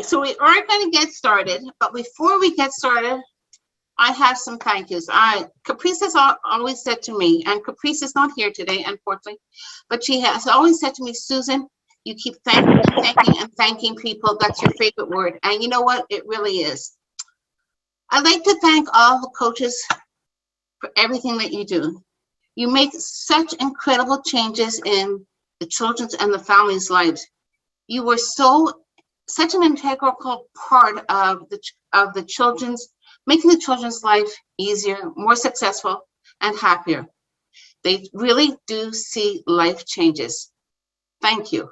So we are going to get started, but before we get started, I have some thank yous. Caprice has always said to me, and Caprice is not here today, unfortunately, but she has always said to me, Susan, you keep thanking people. That's your favorite word. And you know what? It really is. I'd like to thank all the coaches for everything that you do. You make such incredible changes in the children's and the families' lives. You were such an integral part of the children's, making the children's life easier, more successful, and happier. They really do see life changes. Thank you.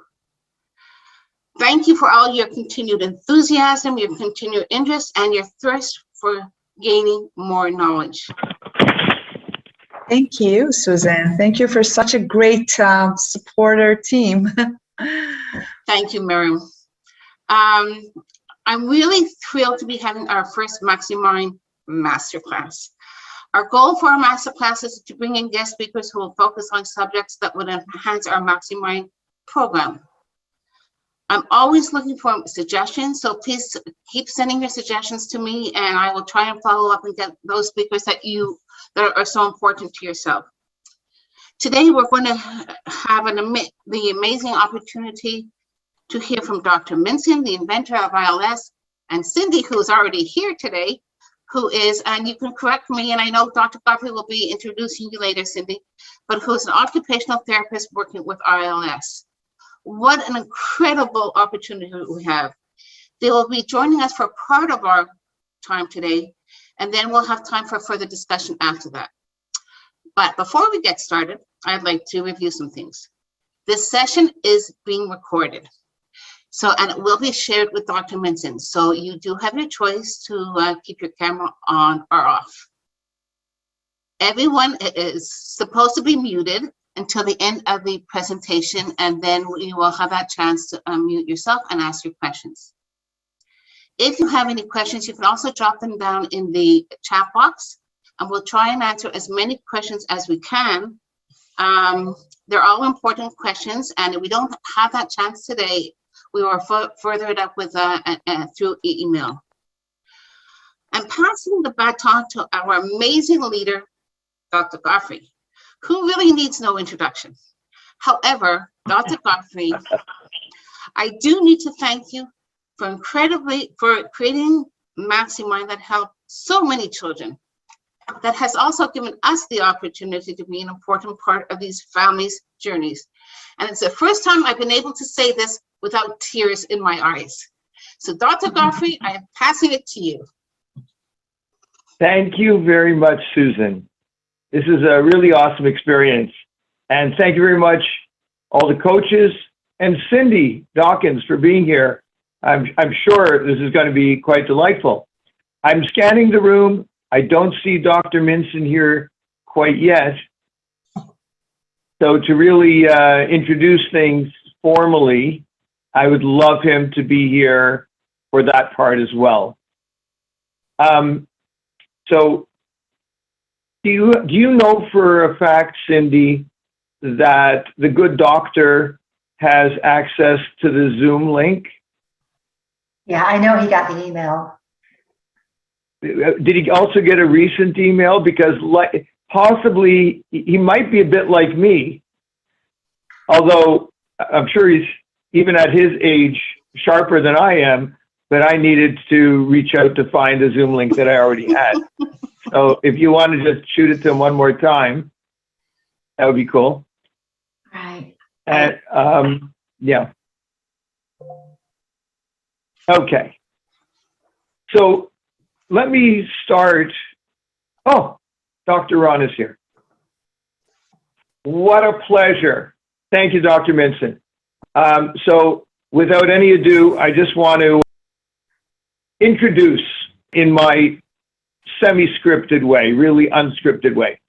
Thank you for all your continued enthusiasm, your continued interest, and your thirst for gaining more knowledge. Thank you, Susan. Thank you for such a great supporter team. Thank you, Miriam. I'm really thrilled to be having our first Maxi Mind Masterclass. Our goal for our Masterclass is to bring in guest speakers who will focus on subjects that would enhance our Maxi Mind program. I'm always looking for suggestions, so please keep sending your suggestions to me, and I will try and follow up and get those speakers that are so important to yourself. Today, we're going to have the amazing opportunity to hear from Dr. Minson, the inventor of ILS, and Cindy, who's already here today, who is, and you can correct me, and I know Dr. Godfrey will be introducing you later, Cindy, but who's an occupational therapist working with ILS. What an incredible opportunity we have. They will be joining us for part of our time today, and then we'll have time for further discussion after that. But before we get started, I'd like to review some things. This session is being recorded, and it will be shared with Dr. Minson. So you do have your choice to keep your camera on or off. Everyone is supposed to be muted until the end of the presentation, and then you will have that chance to unmute yourself and ask your questions. If you have any questions, you can also drop them down in the chat box, and we'll try and answer as many questions as we can. They're all important questions, and if we don't have that chance today, we will further it up with through email. I'm passing the baton to our amazing leader, Dr. Godfrey, who really needs no introduction. However, Dr. Godfrey, I do need to thank you for creating Maxi Mind that helped so many children, that has also given us the opportunity to be an important part of these families' journeys. And it's the first time I've been able to say this without tears in my eyes. So Dr. Godfrey, I am passing it to you. Thank you very much, Susan. This is a really awesome experience. And thank you very much, all the coaches, and Cindy Dawkins for being here. I'm sure this is going to be quite delightful. I'm scanning the room. I don't see Dr. Minson here quite yet. So to really introduce things formally, I would love him to be here for that part as well. So do you know for a fact, Cindy, that the good doctor has access to the Zoom link? Yeah, I know he got the email. Did he also get a recent email? Because possibly he might be a bit like me, although I'm sure he's, even at his age, sharper than I am, but I needed to reach out to find a Zoom link that I already had. So if you want to just shoot it to him one more time, that would be cool. Right. And yeah. Okay. So let me start. Oh, Dr. Ron is here. What a pleasure. Thank you, Dr. Minson. So without any ado, I just want to introduce in my semi-scripted way, really unscripted way.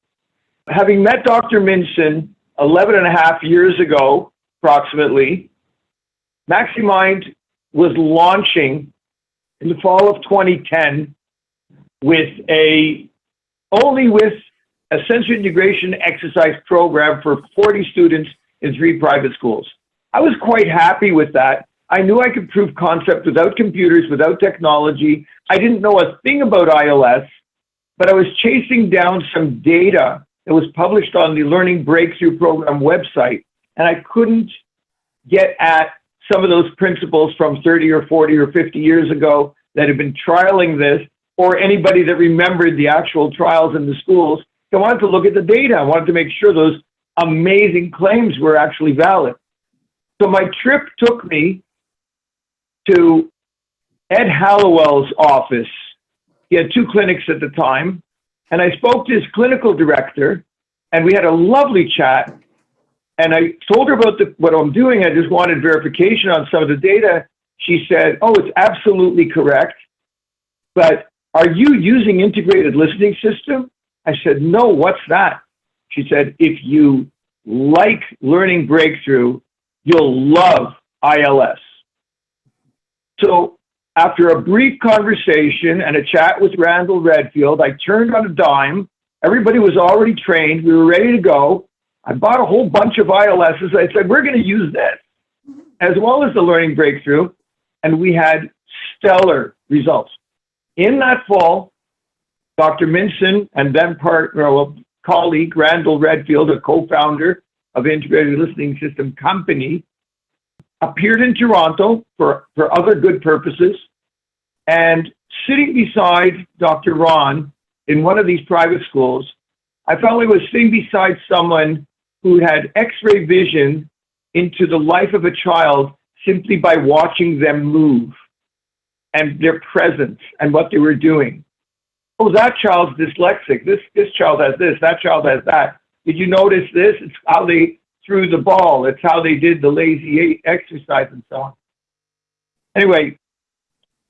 Having met Dr. Minson 11 and a half years ago, approximately, Maxi Mind was launching in the fall of 2010 only with a sensory integration exercise program for 40 students in 3 private schools. I was quite happy with that. I knew I could prove concept without computers, without technology. I didn't know a thing about ILS, but I was chasing down some data that was published on the Learning Breakthrough Program website, and I couldn't get at some of those principles from 30 or 40 or 50 years ago that had been trialing this, or anybody that remembered the actual trials in the schools. I wanted to look at the data. I wanted to make sure those amazing claims were actually valid. So my trip took me to Ed Hallowell's office. He had 2 clinics at the time, and I spoke to his clinical director, and we had a lovely chat. And I told her about what I'm doing. I just wanted verification on some of the data. She said, "Oh, it's absolutely correct. But are you using integrated listening system?" I said, "No, what's that?" She said, "If you like Learning Breakthrough, you'll love ILS." So after a brief conversation and a chat with Randall Redfield, I turned on a dime. Everybody was already trained. We were ready to go. I bought a whole bunch of ILSs. I said, we're going to use this as well as the Learning Breakthrough. And we had stellar results. In that fall, Dr. Minson and then colleague Randall Redfield, a co-founder of Integrated Listening System Company, appeared in Toronto for other good purposes. And sitting beside Dr. Ron in one of these private schools, I felt I was sitting beside someone who had X-ray vision into the life of a child simply by watching them move and their presence and what they were doing. Oh, that child's dyslexic. This child has this, that child has that. Did you notice this? It's how they threw the ball. It's how they did the lazy exercise and so on. Anyway,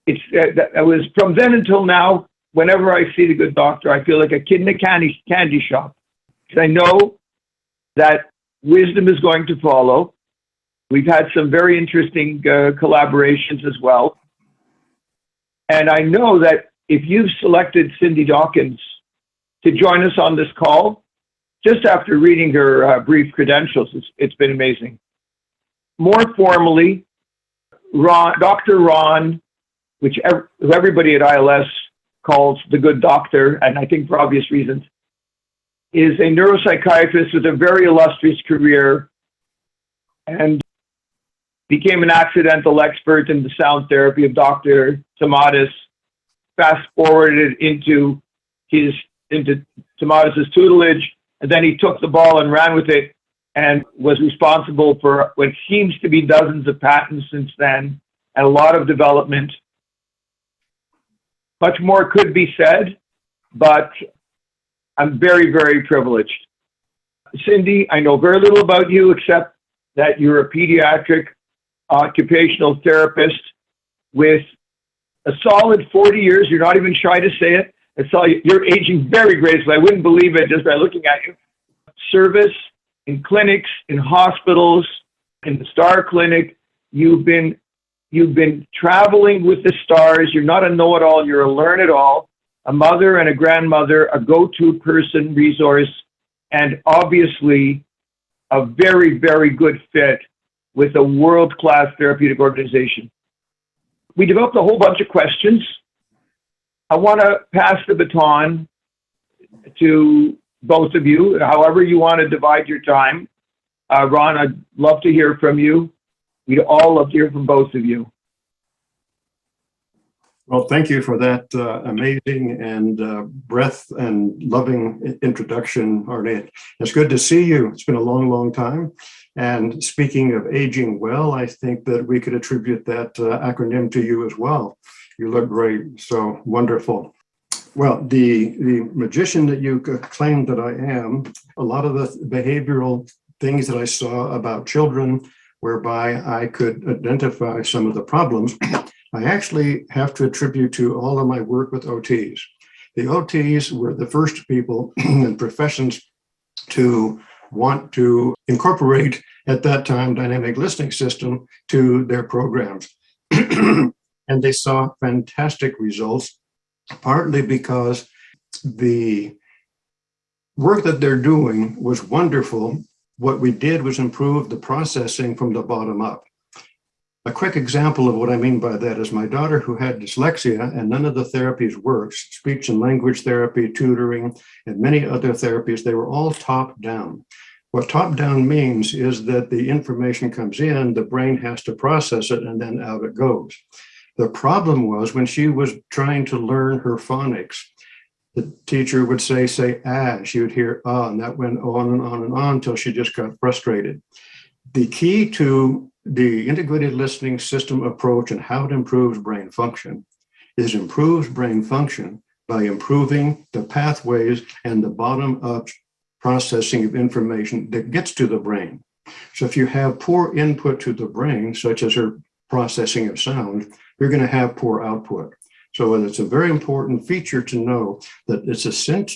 it was from then until now, whenever I see the good doctor, I feel like a kid in a candy shop. Because I know that wisdom is going to follow. We've had some very interesting collaborations as well. And I know that if you've selected Cindy Dawkins to join us on this call, just after reading her brief credentials, it's been amazing. More formally, Dr. Ron, who everybody at ILS calls the good doctor, and I think for obvious reasons, is a neuropsychiatrist with a very illustrious career and became an accidental expert in the sound therapy of Dr. Tomatis, fast forwarded into Tomatis' tutelage, and then he took the ball and ran with it and was responsible for what seems to be dozens of patents since then and a lot of development. Much more could be said, but I'm very, very privileged. Cindy, I know very little about you except that you're a pediatric occupational therapist with a solid 40 years. You're not even shy to say it. I saw you're aging very gracefully. I wouldn't believe it just by looking at you. Service in clinics, in hospitals, in the Star Clinic. You've been traveling with the stars. You're not a know-it-all. You're a learn-it-all, a mother and a grandmother, a go-to person, resource, and obviously a very, very good fit with a world-class therapeutic organization. We developed a whole bunch of questions. I want to pass the baton to both of you, however you want to divide your time. Ron, I'd love to hear from you. We'd all love to hear from both of you. Well, thank you for that amazing and breath and loving introduction, Arnie. It's good to see you. It's been a long, long time. And speaking of aging well, I think that we could attribute that acronym to you as well. You look great, so wonderful. Well, the magician that you claimed that I am, a lot of the behavioral things that I saw about children, whereby I could identify some of the problems, I actually have to attribute to all of my work with OTs. The OTs were the first people and professions to want to incorporate, at that time, dynamic listening system to their programs. And they saw fantastic results, partly because the work that they're doing was wonderful. What we did was improve the processing from the bottom up. A quick example of what I mean by that is my daughter, who had dyslexia and none of the therapies worked, speech and language therapy, tutoring, and many other therapies, they were all top down. What top down means is that the information comes in, the brain has to process it, and then out it goes. The problem was when she was trying to learn her phonics, the teacher would say, ah, she would hear ah, and that went on and on and on until she just got frustrated. The key to the integrated listening system approach and how it improves brain function is improves brain function by improving the pathways and the bottom-up processing of information that gets to the brain. So if you have poor input to the brain, such as her processing of sound, you're going to have poor output. So it's a very important feature to know that it's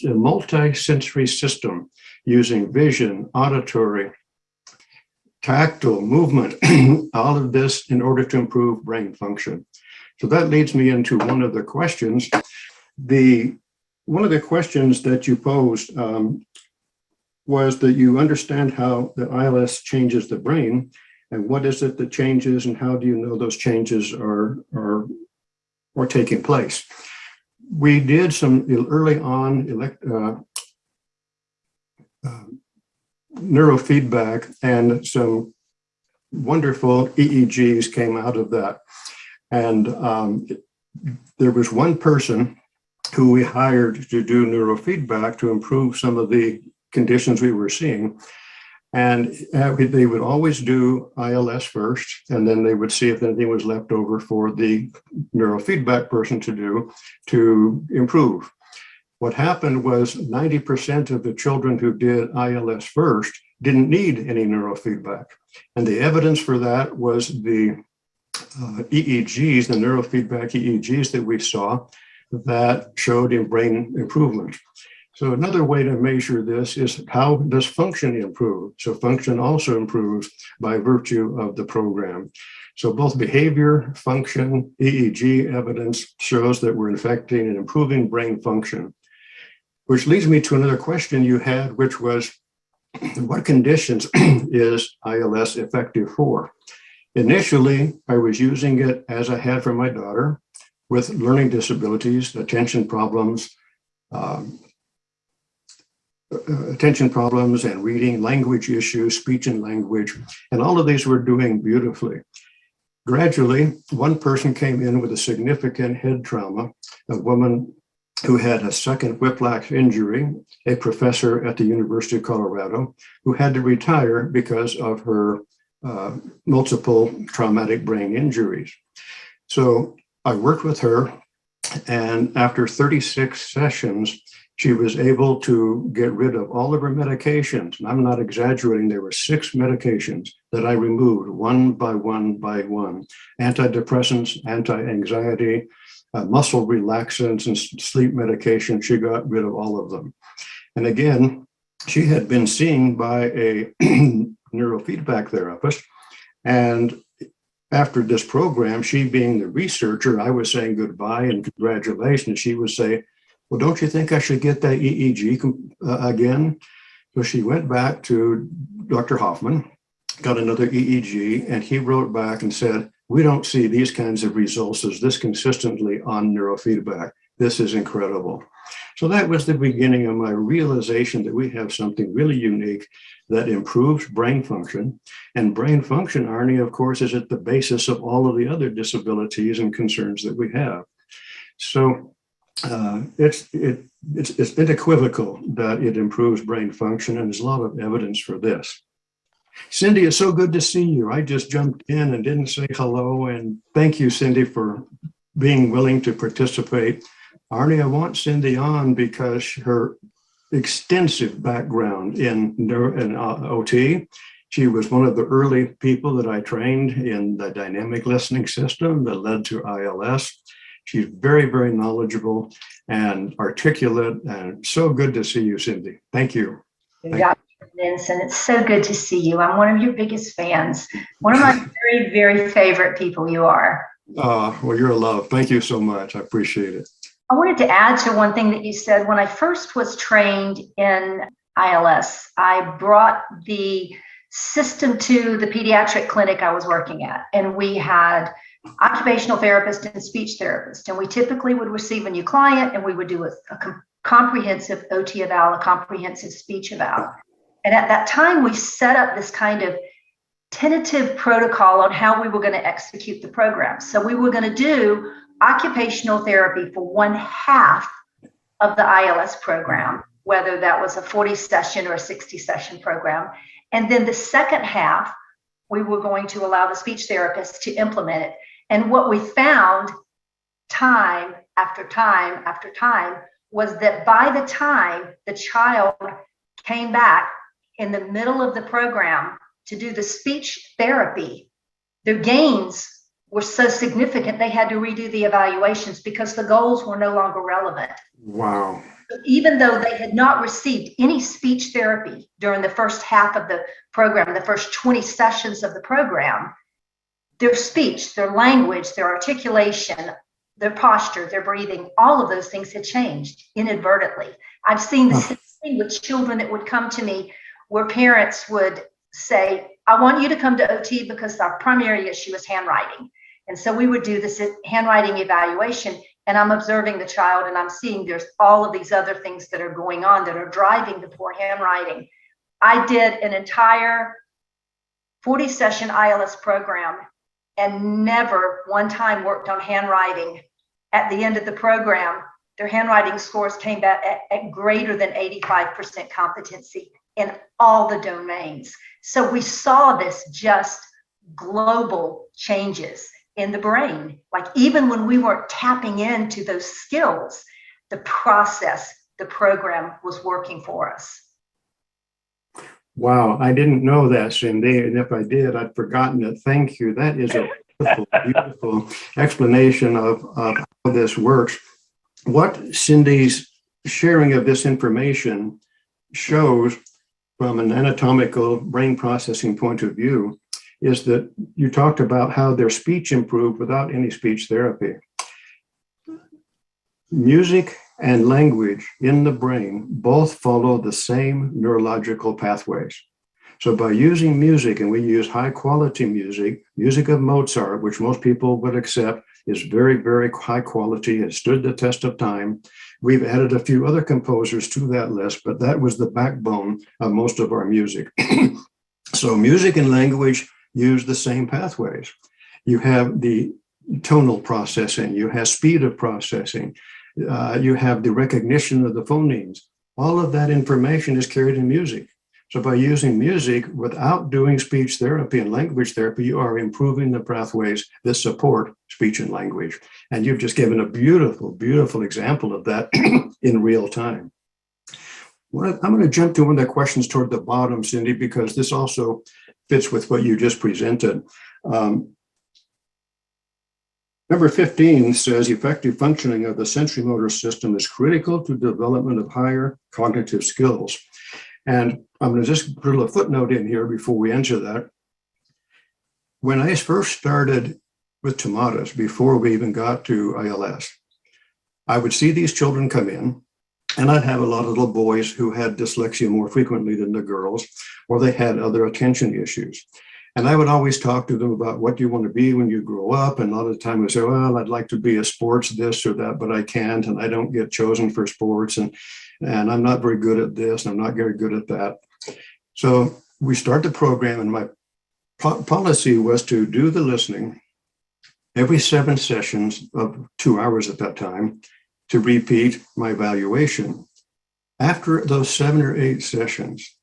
a multi-sensory system using vision, auditory, tactile, movement, all of this in order to improve brain function. So that leads me into one of the questions. One of the questions that you posed was that you understand how the ILS changes the brain, and what is it that changes, and how do you know those changes are taking place? We did some early on neurofeedback, and some wonderful EEGs came out of that. And there was one person who we hired to do neurofeedback to improve some of the conditions we were seeing. And they would always do ILS first, and then they would see if anything was left over for the neurofeedback person to do to improve. What happened was 90% of the children who did ILS first didn't need any neurofeedback. And the evidence for that was the EEGs, the neurofeedback EEGs that we saw that showed in brain improvement. So another way to measure this is how does function improve? So function also improves by virtue of the program. So both behavior, function, EEG evidence shows that we're affecting and improving brain function. Which leads me to another question you had, which was, what conditions is ILS effective for? Initially, I was using it as I had for my daughter with learning disabilities, attention problems and reading, language issues, speech and language, and all of these were doing beautifully. Gradually, one person came in with a significant head trauma, a woman who had a second whiplash injury, a professor at the University of Colorado, who had to retire because of her multiple traumatic brain injuries. So I worked with her, and after 36 sessions, she was able to get rid of all of her medications. And I'm not exaggerating, there were 6 medications that I removed one by one by one. Antidepressants, anti-anxiety, muscle relaxants, and sleep medication. She got rid of all of them. And again, she had been seen by a neurofeedback therapist. And after this program, she being the researcher, I was saying goodbye and congratulations. She would say, well, don't you think I should get that EEG again? So she went back to Dr. Hoffman, got another EEG, and he wrote back and said, we don't see these kinds of results as this consistently on neurofeedback. This is incredible. So that was the beginning of my realization that we have something really unique that improves brain function. And brain function, Arnie, of course, is at the basis of all of the other disabilities and concerns that we have. So it's unequivocal that it improves brain function, and there's a lot of evidence for this. Cindy, it's so good to see you. I just jumped in and didn't say hello, and thank you, Cindy, for being willing to participate. Arnie, I want Cindy on because her extensive background in OT, she was one of the early people that I trained in the dynamic listening system that led to ILS. She's very, very knowledgeable and articulate, and so good to see you, Cindy. Thank you. Dr. Minson, it's so good to see you. I'm one of your biggest fans. One of my very, very favorite people you are. Well, you're a love. Thank you so much. I appreciate it. I wanted to add to one thing that you said. When I first was trained in ILS, I brought the system to the pediatric clinic I was working at, and we had occupational therapist and speech therapist, and we typically would receive a new client, and we would do a comprehensive OT eval, a comprehensive speech eval. And at that time, we set up this kind of tentative protocol on how we were going to execute the program. So we were going to do occupational therapy for one half of the ILS program, whether that was a 40 session or a 60 session program. And then the second half, we were going to allow the speech therapist to implement it. And what we found time after time after time was that by the time the child came back in the middle of the program to do the speech therapy, their gains were so significant they had to redo the evaluations because the goals were no longer relevant. Wow. Even though they had not received any speech therapy during the first half of the program, the first 20 sessions of the program, their speech, their language, their articulation, their posture, their breathing, all of those things had changed inadvertently. I've seen the same thing with children that would come to me where parents would say, I want you to come to OT because our primary issue is handwriting. And so we would do this handwriting evaluation, and I'm observing the child and I'm seeing there's all of these other things that are going on that are driving the poor handwriting. I did an entire 40 session ILS program and never one time worked on handwriting. At the end of the program, their handwriting scores came back at greater than 85% competency in all the domains. So we saw this just global changes in the brain. Like even when we weren't tapping into those skills, the process, the program was working for us. Wow, I didn't know that, Cindy. And if I did, I'd forgotten it. Thank you. That is a beautiful, beautiful explanation of how this works. What Cindy's sharing of this information shows from an anatomical brain processing point of view is that you talked about how their speech improved without any speech therapy. Music and language in the brain both follow the same neurological pathways. So by using music, and we use high quality music, music of Mozart, which most people would accept is very, very high quality, has stood the test of time. We've added a few other composers to that list, but that was the backbone of most of our music. So music and language use the same pathways. You have the tonal processing, you have speed of processing, you have the recognition of the phonemes. All of that information is carried in music. So by using music without doing speech therapy and language therapy, you are improving the pathways that support speech and language. And you've just given a beautiful, beautiful example of that in real time. I'm going to jump to one of the questions toward the bottom, Cindy, because this also fits with what you just presented. Number 15 says effective functioning of the sensory-motor system is critical to development of higher cognitive skills. And I'm going to just put a footnote in here before we answer that. When I first started with Tomatis, before we even got to ILS, I would see these children come in, and I'd have a lot of little boys who had dyslexia more frequently than the girls, or they had other attention issues. And I would always talk to them about what do you want to be when you grow up. And a lot of the time I say, well, I'd like to be a sports this or that, but I can't, and I don't get chosen for sports, and I'm not very good at this, and I'm not very good at that. So we start the program, and my policy was to do the listening every 7 sessions of 2 hours at that time to repeat my evaluation. After those 7 or 8 sessions,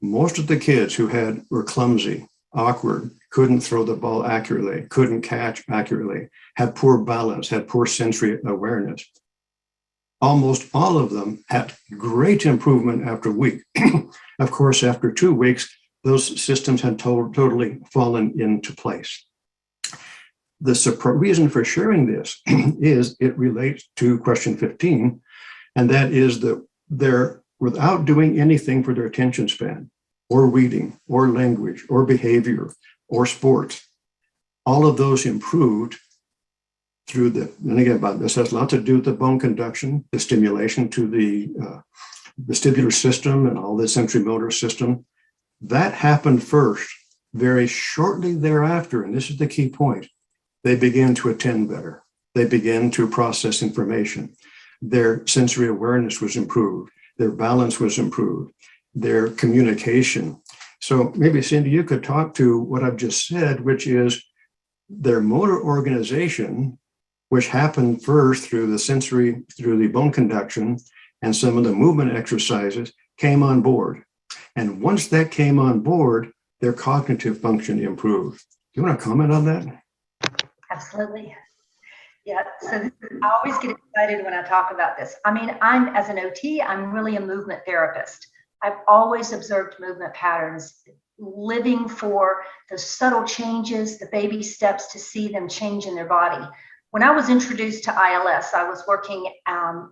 most of the kids who were clumsy, awkward, couldn't throw the ball accurately, couldn't catch accurately, had poor balance, had poor sensory awareness. Almost all of them had great improvement after a week. Of course, after 2 weeks, those systems had totally fallen into place. The reason for sharing this is it relates to question 15, and that is that they're, without doing anything for their attention span, or reading, or language, or behavior, or sports, all of those improved through and again, this has a lot to do with the bone conduction, the stimulation to the vestibular system and all the sensory motor system. That happened first. Very shortly thereafter, and this is the key point, they began to attend better. They began to process information. Their sensory awareness was improved. Their balance was improved. Their communication. So maybe, Cindy, you could talk to what I've just said, which is their motor organization, which happened first through the sensory, through the bone conduction and some of the movement exercises, came on board. And once that came on board, their cognitive function improved. Do you want to comment on that? Absolutely. Yeah, so I always get excited when I talk about this. I mean, as an OT, I'm really a movement therapist. I've always observed movement patterns, living for the subtle changes, the baby steps to see them change in their body. When I was introduced to ILS, I was working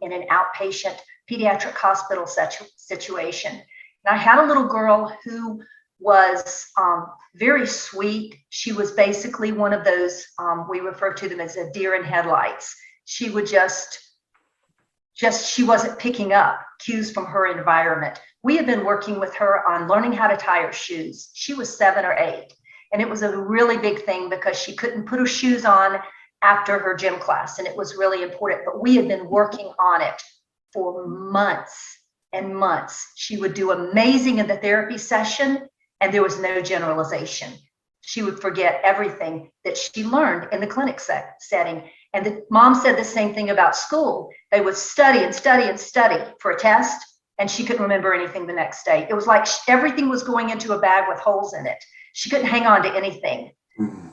in an outpatient pediatric hospital situation. And I had a little girl who was very sweet. She was basically one of those, we refer to them as a deer in headlights. She would she wasn't picking up cues from her environment. We had been working with her on learning how to tie her shoes. She was 7 or 8. And it was a really big thing because she couldn't put her shoes on after her gym class. And it was really important, but we had been working on it for months and months. She would do amazing in the therapy session, and there was no generalization. She would forget everything that she learned in the clinic setting. And the mom said the same thing about school. They would study and study and study for a test, and she couldn't remember anything the next day. It was like everything was going into a bag with holes in it. She couldn't hang on to anything.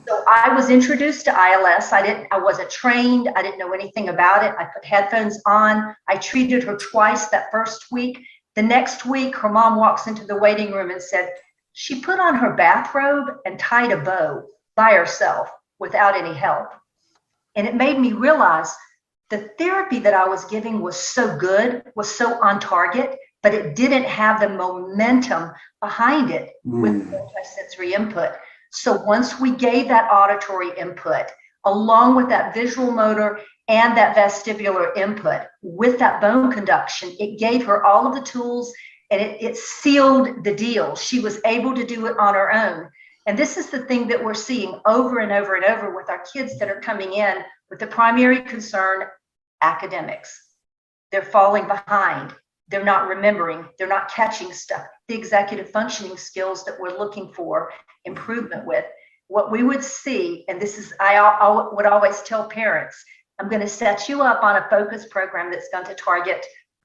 So I was introduced to ILS. I wasn't trained. I didn't know anything about it. I put headphones on. I treated her twice that first week. The next week, her mom walks into the waiting room and said, she put on her bathrobe and tied a bow by herself without any help. And it made me realize the therapy that I was giving was so good, was so on target, but it didn't have the momentum behind it with multisensory input. So once we gave that auditory input, along with that visual motor and that vestibular input, with that bone conduction, it gave her all of the tools, and it sealed the deal. She was able to do it on her own. And this is the thing that we're seeing over and over and over with our kids that are coming in with the primary concern, academics. They're falling behind. They're not remembering. They're not catching stuff. The executive functioning skills that we're looking for improvement with. What we would see, and this is, I would always tell parents, I'm going to set you up on a focus program that's going to target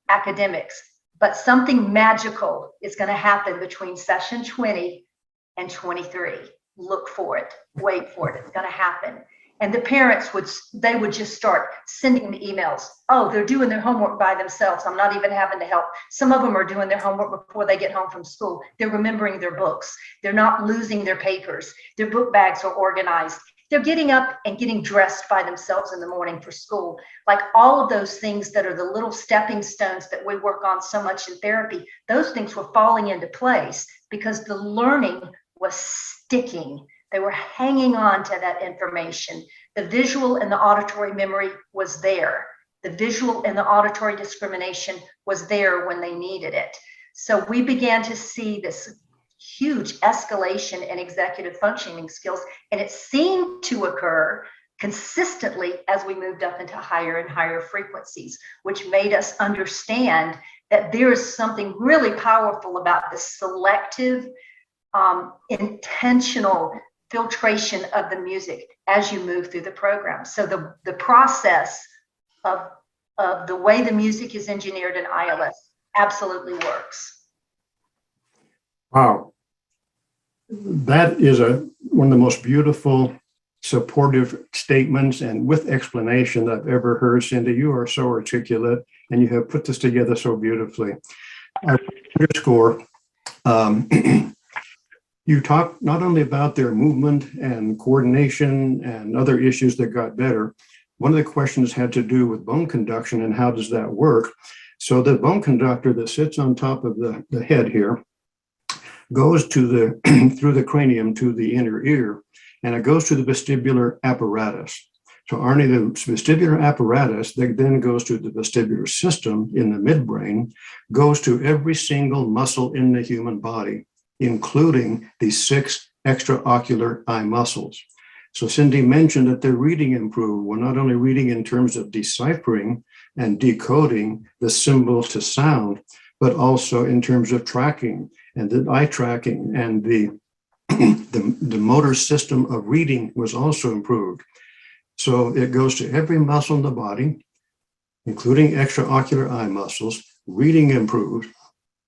academics, but something magical is going to happen between session 20 and 23. Look for it. Wait for it. It's going to happen. And the parents would just start sending me emails. Oh, they're doing their homework by themselves. I'm not even having to help. Some of them are doing their homework before they get home from school. They're remembering their books. They're not losing their papers. Their book bags are organized. They're getting up and getting dressed by themselves in the morning for school. Like all of those things that are the little stepping stones that we work on so much in therapy, those things were falling into place because the learning was sticking. They were hanging on to that information. The visual and the auditory memory was there. The visual and the auditory discrimination was there when they needed it. So we began to see this huge escalation in executive functioning skills, and it seemed to occur consistently as we moved up into higher and higher frequencies, which made us understand that there is something really powerful about the selective, intentional filtration of the music as you move through the program. So the process of the way the music is engineered in ILS absolutely works. Wow. That is one of the most beautiful, supportive statements and with explanation I've ever heard. Cindy, you are so articulate and you have put this together so beautifully. I underscore, you talk not only about their movement and coordination and other issues that got better. One of the questions had to do with bone conduction and how does that work? So the bone conductor that sits on top of the head here goes to through the cranium to the inner ear, and it goes to the vestibular apparatus. So Arnie, the vestibular apparatus that then goes to the vestibular system in the midbrain, goes to every single muscle in the human body. including the 6 extraocular eye muscles. So Cindy mentioned that their reading improved. Well, not only reading in terms of deciphering and decoding the symbols to sound, but also in terms of tracking and the eye tracking, and the motor system of reading was also improved. So it goes to every muscle in the body, including extraocular eye muscles. Reading improved,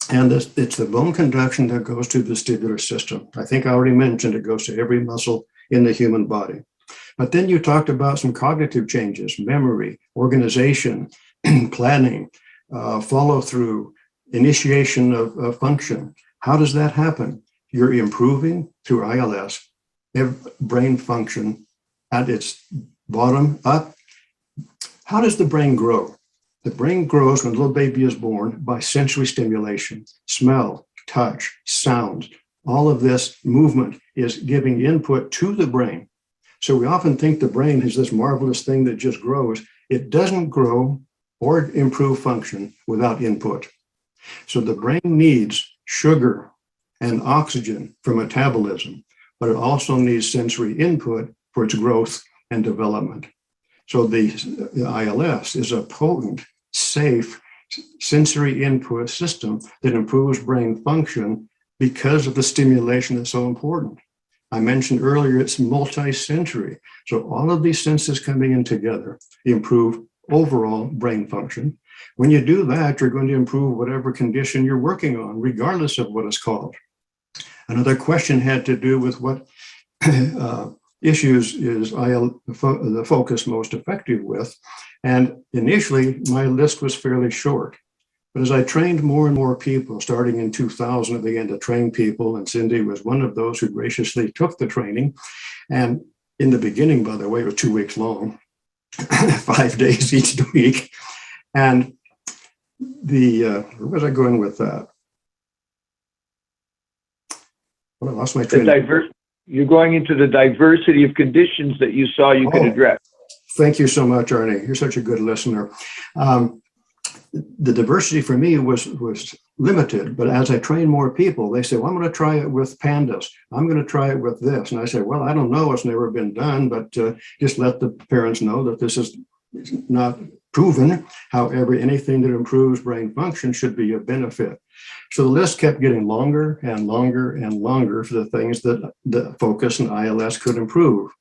and it's the bone conduction that goes to the vestibular system. I think I already mentioned it goes to every muscle in the human body. But then you talked about some cognitive changes: memory, organization, planning, follow through, initiation of function. How does that happen? You're improving through ILS brain function at its bottom up. How does the brain grow? The brain grows when a little baby is born by sensory stimulation: smell, touch, sound. All of this movement is giving input to the brain. So we often think the brain is this marvelous thing that just grows. It doesn't grow or improve function without input. So the brain needs sugar and oxygen for metabolism, but it also needs sensory input for its growth and development. So the ILS is a potent, safe sensory input system that improves brain function because of the stimulation that's so important. I mentioned earlier it's multi-sensory. So all of these senses coming in together improve overall brain function. When you do that, you're going to improve whatever condition you're working on, regardless of what it's called. Another question had to do with what issues is the focus most effective with. And initially, my list was fairly short. But as I trained more and more people, starting in 2000, I began to train people, and Cindy was one of those who graciously took the training. And in the beginning, by the way, it was 2 weeks long, 5 days each week. And where was I going with that? Well, I lost my train. You're going into the diversity of conditions that you saw you could address. Thank you so much, Arnie. You're such a good listener. The diversity for me was limited, but as I train more people, they say, well, I'm going to try it with pandas. I'm going to try it with this. And I say, well, I don't know. It's never been done, but just let the parents know that this is not proven. However, anything that improves brain function should be a benefit. So the list kept getting longer and longer and longer for the things that the focus and ILS could improve.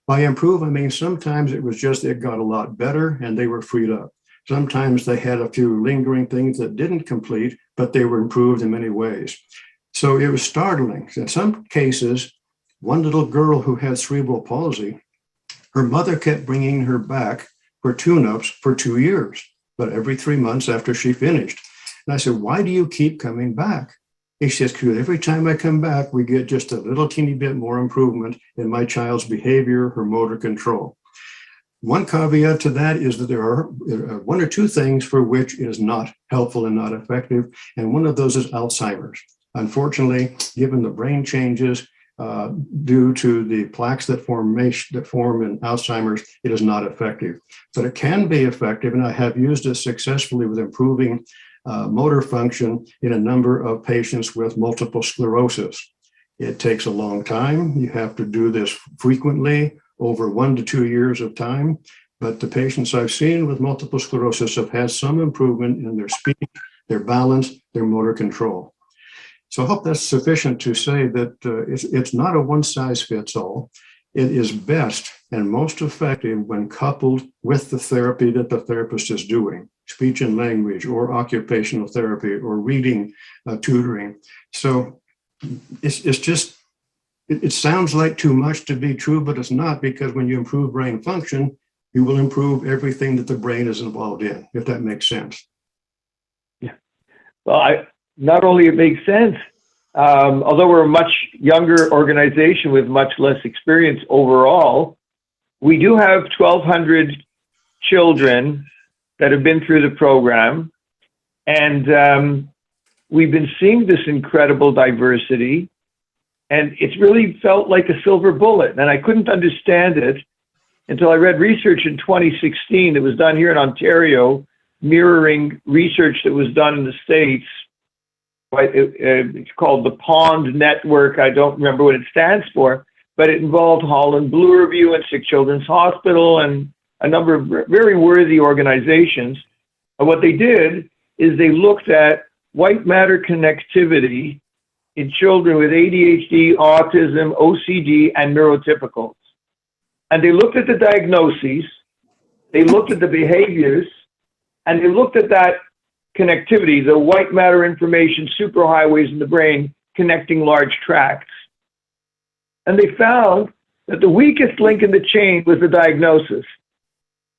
By improve, I mean, sometimes it was just, it got a lot better and they were freed up. Sometimes they had a few lingering things that didn't complete, but they were improved in many ways. So it was startling. In some cases, one little girl who had cerebral palsy, her mother kept bringing her back for tune-ups for 2 years, but every 3 months after she finished. And I said, why do you keep coming back? He says, because every time I come back, we get just a little teeny bit more improvement in my child's behavior, her motor control. One caveat to that is that there are 1 or 2 things for which it is not helpful and not effective. And one of those is Alzheimer's. Unfortunately, given the brain changes due to the plaques that form in Alzheimer's, it is not effective. But it can be effective, and I have used it successfully with improving motor function in a number of patients with multiple sclerosis. It takes a long time. You have to do this frequently, over 1 to 2 years of time. But the patients I've seen with multiple sclerosis have had some improvement in their speech, their balance, their motor control. So I hope that's sufficient to say that it's not a one-size-fits-all. It is best and most effective when coupled with the therapy that the therapist is doing, speech and language or occupational therapy or reading, tutoring. So it's just, it sounds like too much to be true, but it's not, because when you improve brain function, you will improve everything that the brain is involved in, if that makes sense. Yeah. Well, not only it makes sense, although we're a much younger organization with much less experience overall, we do have 1,200 children that have been through the program. And we've been seeing this incredible diversity. And it's really felt like a silver bullet. And I couldn't understand it until I read research in 2016 that was done here in Ontario, mirroring research that was done in the States, it's called the Pond Network. I don't remember what it stands for, but it involved Holland Blue Review and Sick Children's Hospital and a number of very worthy organizations. And what they did is they looked at white matter connectivity in children with ADHD, autism, OCD, and neurotypicals. And they looked at the diagnoses, they looked at the behaviors, and they looked at that connectivity, the white matter information superhighways in the brain connecting large tracts. And they found that the weakest link in the chain was the diagnosis.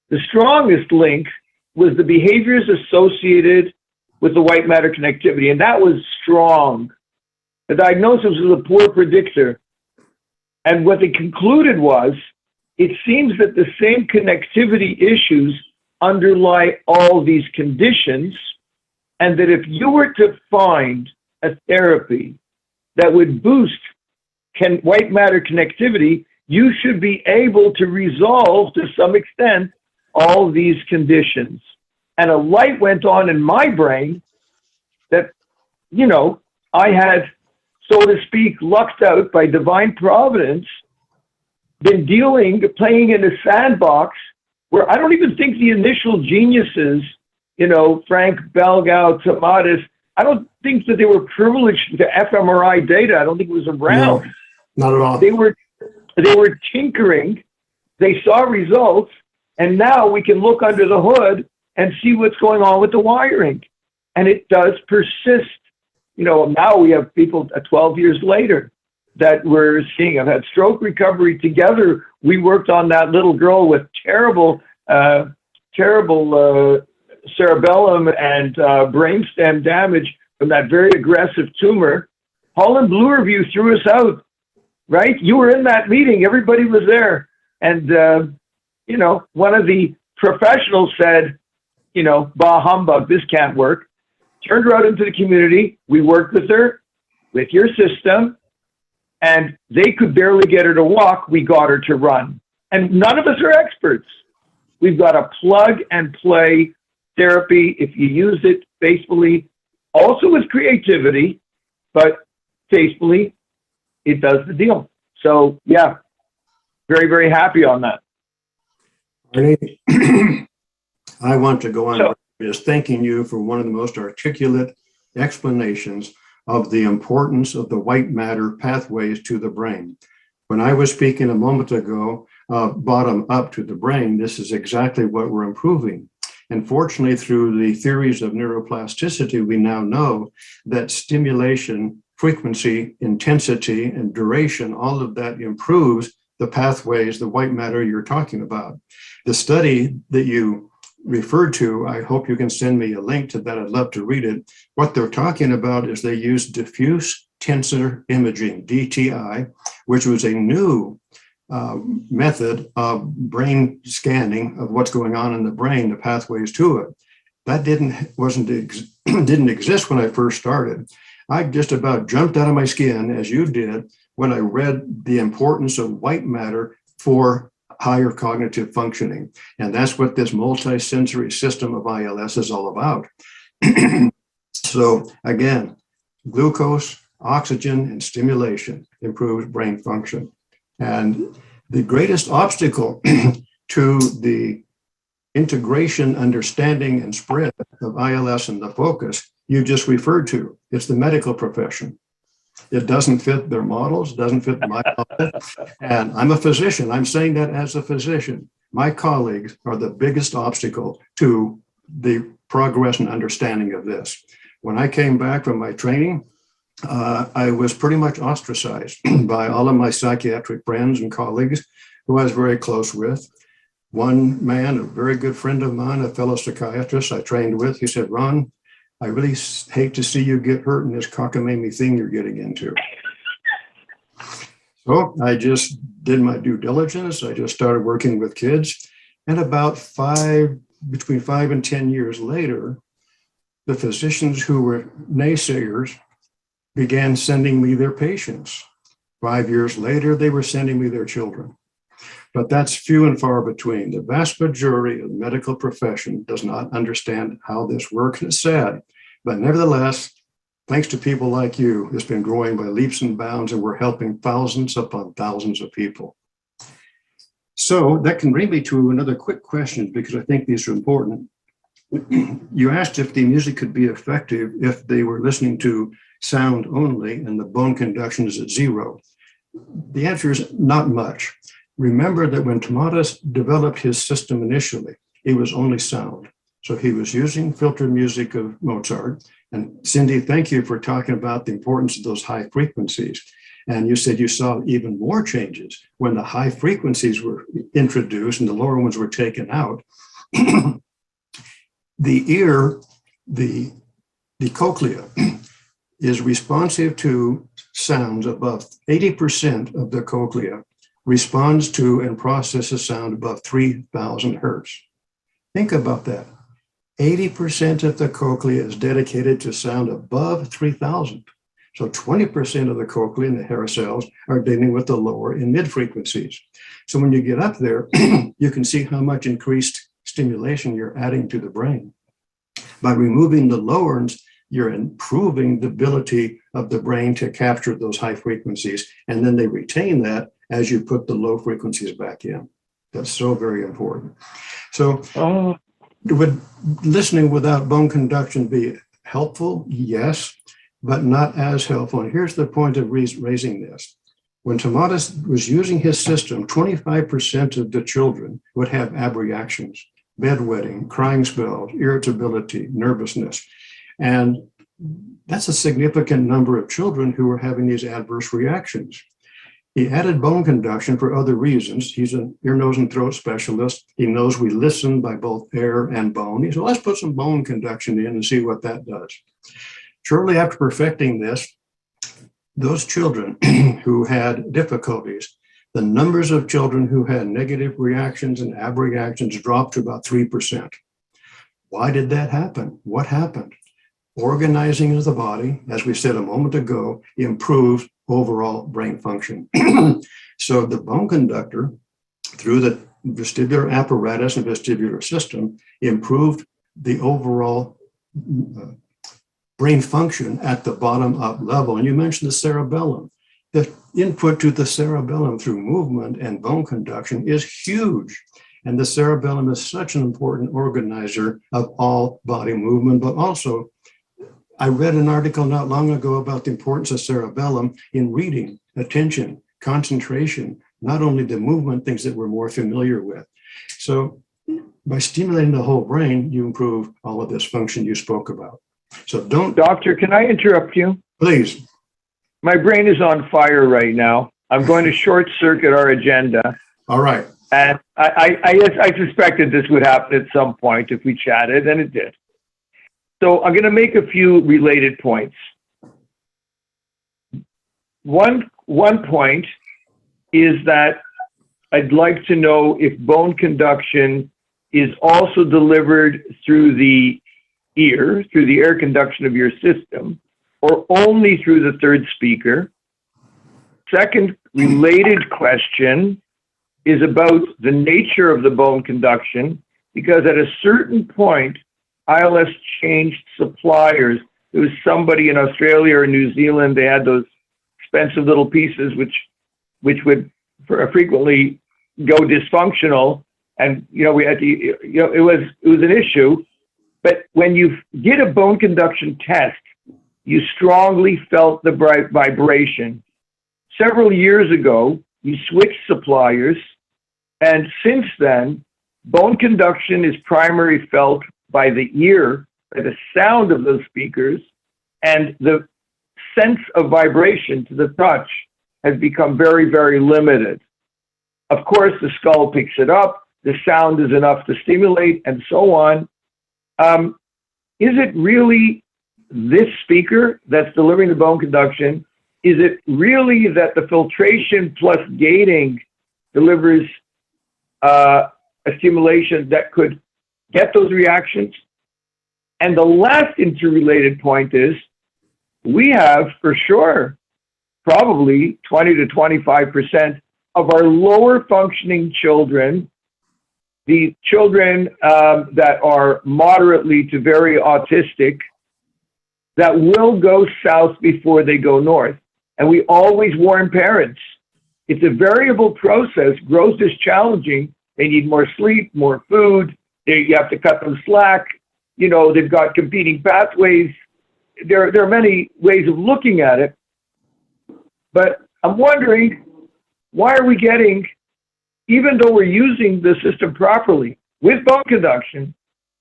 The strongest link was the behaviors associated with the white matter connectivity, and that was strong. The diagnosis was a poor predictor. And what they concluded was, it seems that the same connectivity issues underlie all these conditions, and that if you were to find a therapy that would boost white matter connectivity, you should be able to resolve to some extent all these conditions. And a light went on in my brain that, you know, I had, so to speak, lucked out by divine providence, been playing in a sandbox where I don't even think the initial geniuses, you know, Frank Belgau, Tomatis, I don't think that they were privileged to fMRI data. I don't think it was around. No, not at all. They were tinkering. They saw results, and now we can look under the hood and see what's going on with the wiring. And it does persist. You know, now we have people 12 years later that we're seeing. I've had stroke recovery together. We worked on that little girl with terrible cerebellum and brainstem damage from that very aggressive tumor. Holland Blue Review threw us out, right? You were in that meeting. Everybody was there. And, you know, one of the professionals said, you know, bah humbug, this can't work. Turned her out into the community. We worked with her, with your system, and they could barely get her to walk. We got her to run. And none of us are experts. We've got a plug and play therapy if you use it faithfully, also with creativity, but faithfully, it does the deal. So yeah, very, very happy on that. Arnie, I want to go on just thanking you for one of the most articulate explanations of the importance of the white matter pathways to the brain. When I was speaking a moment ago, bottom up to the brain, this is exactly what we're improving. And fortunately, through the theories of neuroplasticity, we now know that stimulation, frequency, intensity, and duration, all of that improves the pathways, the white matter you're talking about. The study that you referred to, I hope you can send me a link to that. I'd love to read it. What they're talking about is they use diffuse tensor imaging, DTI, which was a new method of brain scanning of what's going on in the brain, the pathways to it. That didn't exist when I first started. I just about jumped out of my skin, as you did, when I read the importance of white matter for higher cognitive functioning. And that's what this multi-sensory system of ILS is all about. So again, glucose, oxygen, and stimulation improves brain function. And the greatest obstacle to the integration, understanding, and spread of ILS and the focus you just referred to, it's the medical profession. It doesn't fit their models, doesn't fit my model. And I'm a physician. I'm saying that as a physician. My colleagues are the biggest obstacle to the progress and understanding of this. When I came back from my training, I was pretty much ostracized by all of my psychiatric friends and colleagues who I was very close with. One man, a very good friend of mine, a fellow psychiatrist I trained with, he said, "Ron, I really hate to see you get hurt in this cockamamie thing you're getting into." So I just did my due diligence. I just started working with kids. And about between 5 and 10 years later, the physicians who were naysayers began sending me their patients. 5 years later, they were sending me their children. But that's few and far between. The vast majority of the medical profession does not understand how this works. It's sad, but nevertheless, thanks to people like you, it's been growing by leaps and bounds, and we're helping thousands upon thousands of people. So that can bring me to another quick question, because I think these are important. You asked if the music could be effective if they were listening to sound only and the bone conduction is at 0. The answer is not much. Remember that when Tomatis developed his system initially, it was only sound. So he was using filtered music of Mozart. And Cindy, thank you for talking about the importance of those high frequencies. And you said you saw even more changes when the high frequencies were introduced and the lower ones were taken out. The ear, the cochlea, is responsive to sounds above 80% of the cochlea responds to and processes sound above 3,000 hertz. Think about that. 80% of the cochlea is dedicated to sound above 3,000. So 20% of the cochlea and the hair cells are dealing with the lower and mid frequencies. So when you get up there, you can see how much increased stimulation you're adding to the brain. By removing the lower ones, you're improving the ability of the brain to capture those high frequencies, and then they retain that as you put the low frequencies back in. That's so very important. So would listening without bone conduction be helpful? Yes, but not as helpful. And here's the point of raising this. When Tomatis was using his system, 25% of the children would have abreactions, bedwetting, crying spells, irritability, nervousness. And that's a significant number of children who are having these adverse reactions. He added bone conduction for other reasons. He's an ear, nose, and throat specialist. He knows we listen by both air and bone. He said, let's put some bone conduction in and see what that does. Shortly after perfecting this, those children who had difficulties, the numbers of children who had negative reactions and abreactions dropped to about 3%. Why did that happen? What happened? Organizing of the body, as we said a moment ago, improves overall brain function. So the bone conductor, through the vestibular apparatus and vestibular system, improved the overall brain function at the bottom up level. And you mentioned the cerebellum. The input to the cerebellum through movement and bone conduction is huge. And the cerebellum is such an important organizer of all body movement, but also I read an article not long ago about the importance of cerebellum in reading, attention, concentration, not only the movement, things that we're more familiar with. So by stimulating the whole brain, you improve all of this function you spoke about. So don't... Doctor, can I interrupt you? Please. My brain is on fire right now. I'm going to short circuit our agenda. All right. And I suspected this would happen at some point if we chatted, and it did. So I'm going to make a few related points. One point is that I'd like to know if bone conduction is also delivered through the ear, through the air conduction of your system, or only through the third speaker. Second related question is about the nature of the bone conduction, because at a certain point, ILS changed suppliers. There was somebody in Australia or New Zealand, they had those expensive little pieces which would frequently go dysfunctional, and we had to, it was an issue. But when you did a bone conduction test, you strongly felt the vibration. Several years ago, you switched suppliers, and since then, bone conduction is primarily felt by the ear, by the sound of those speakers, and the sense of vibration to the touch has become very, very limited. Of course, the skull picks it up, the sound is enough to stimulate, and so on. Is it really this speaker that's delivering the bone conduction? Is it really that the filtration plus gating delivers a stimulation that could get those reactions? And the last interrelated point is, we have for sure probably 20 to 25% of our lower functioning children, the children that are moderately to very autistic, that will go south before they go north. And we always warn parents, it's a variable process. Growth is challenging. They need more sleep, more food. You have to cut them slack. You know, they've got competing pathways. There are many ways of looking at it. But I'm wondering, why are we getting, even though we're using the system properly with bone conduction,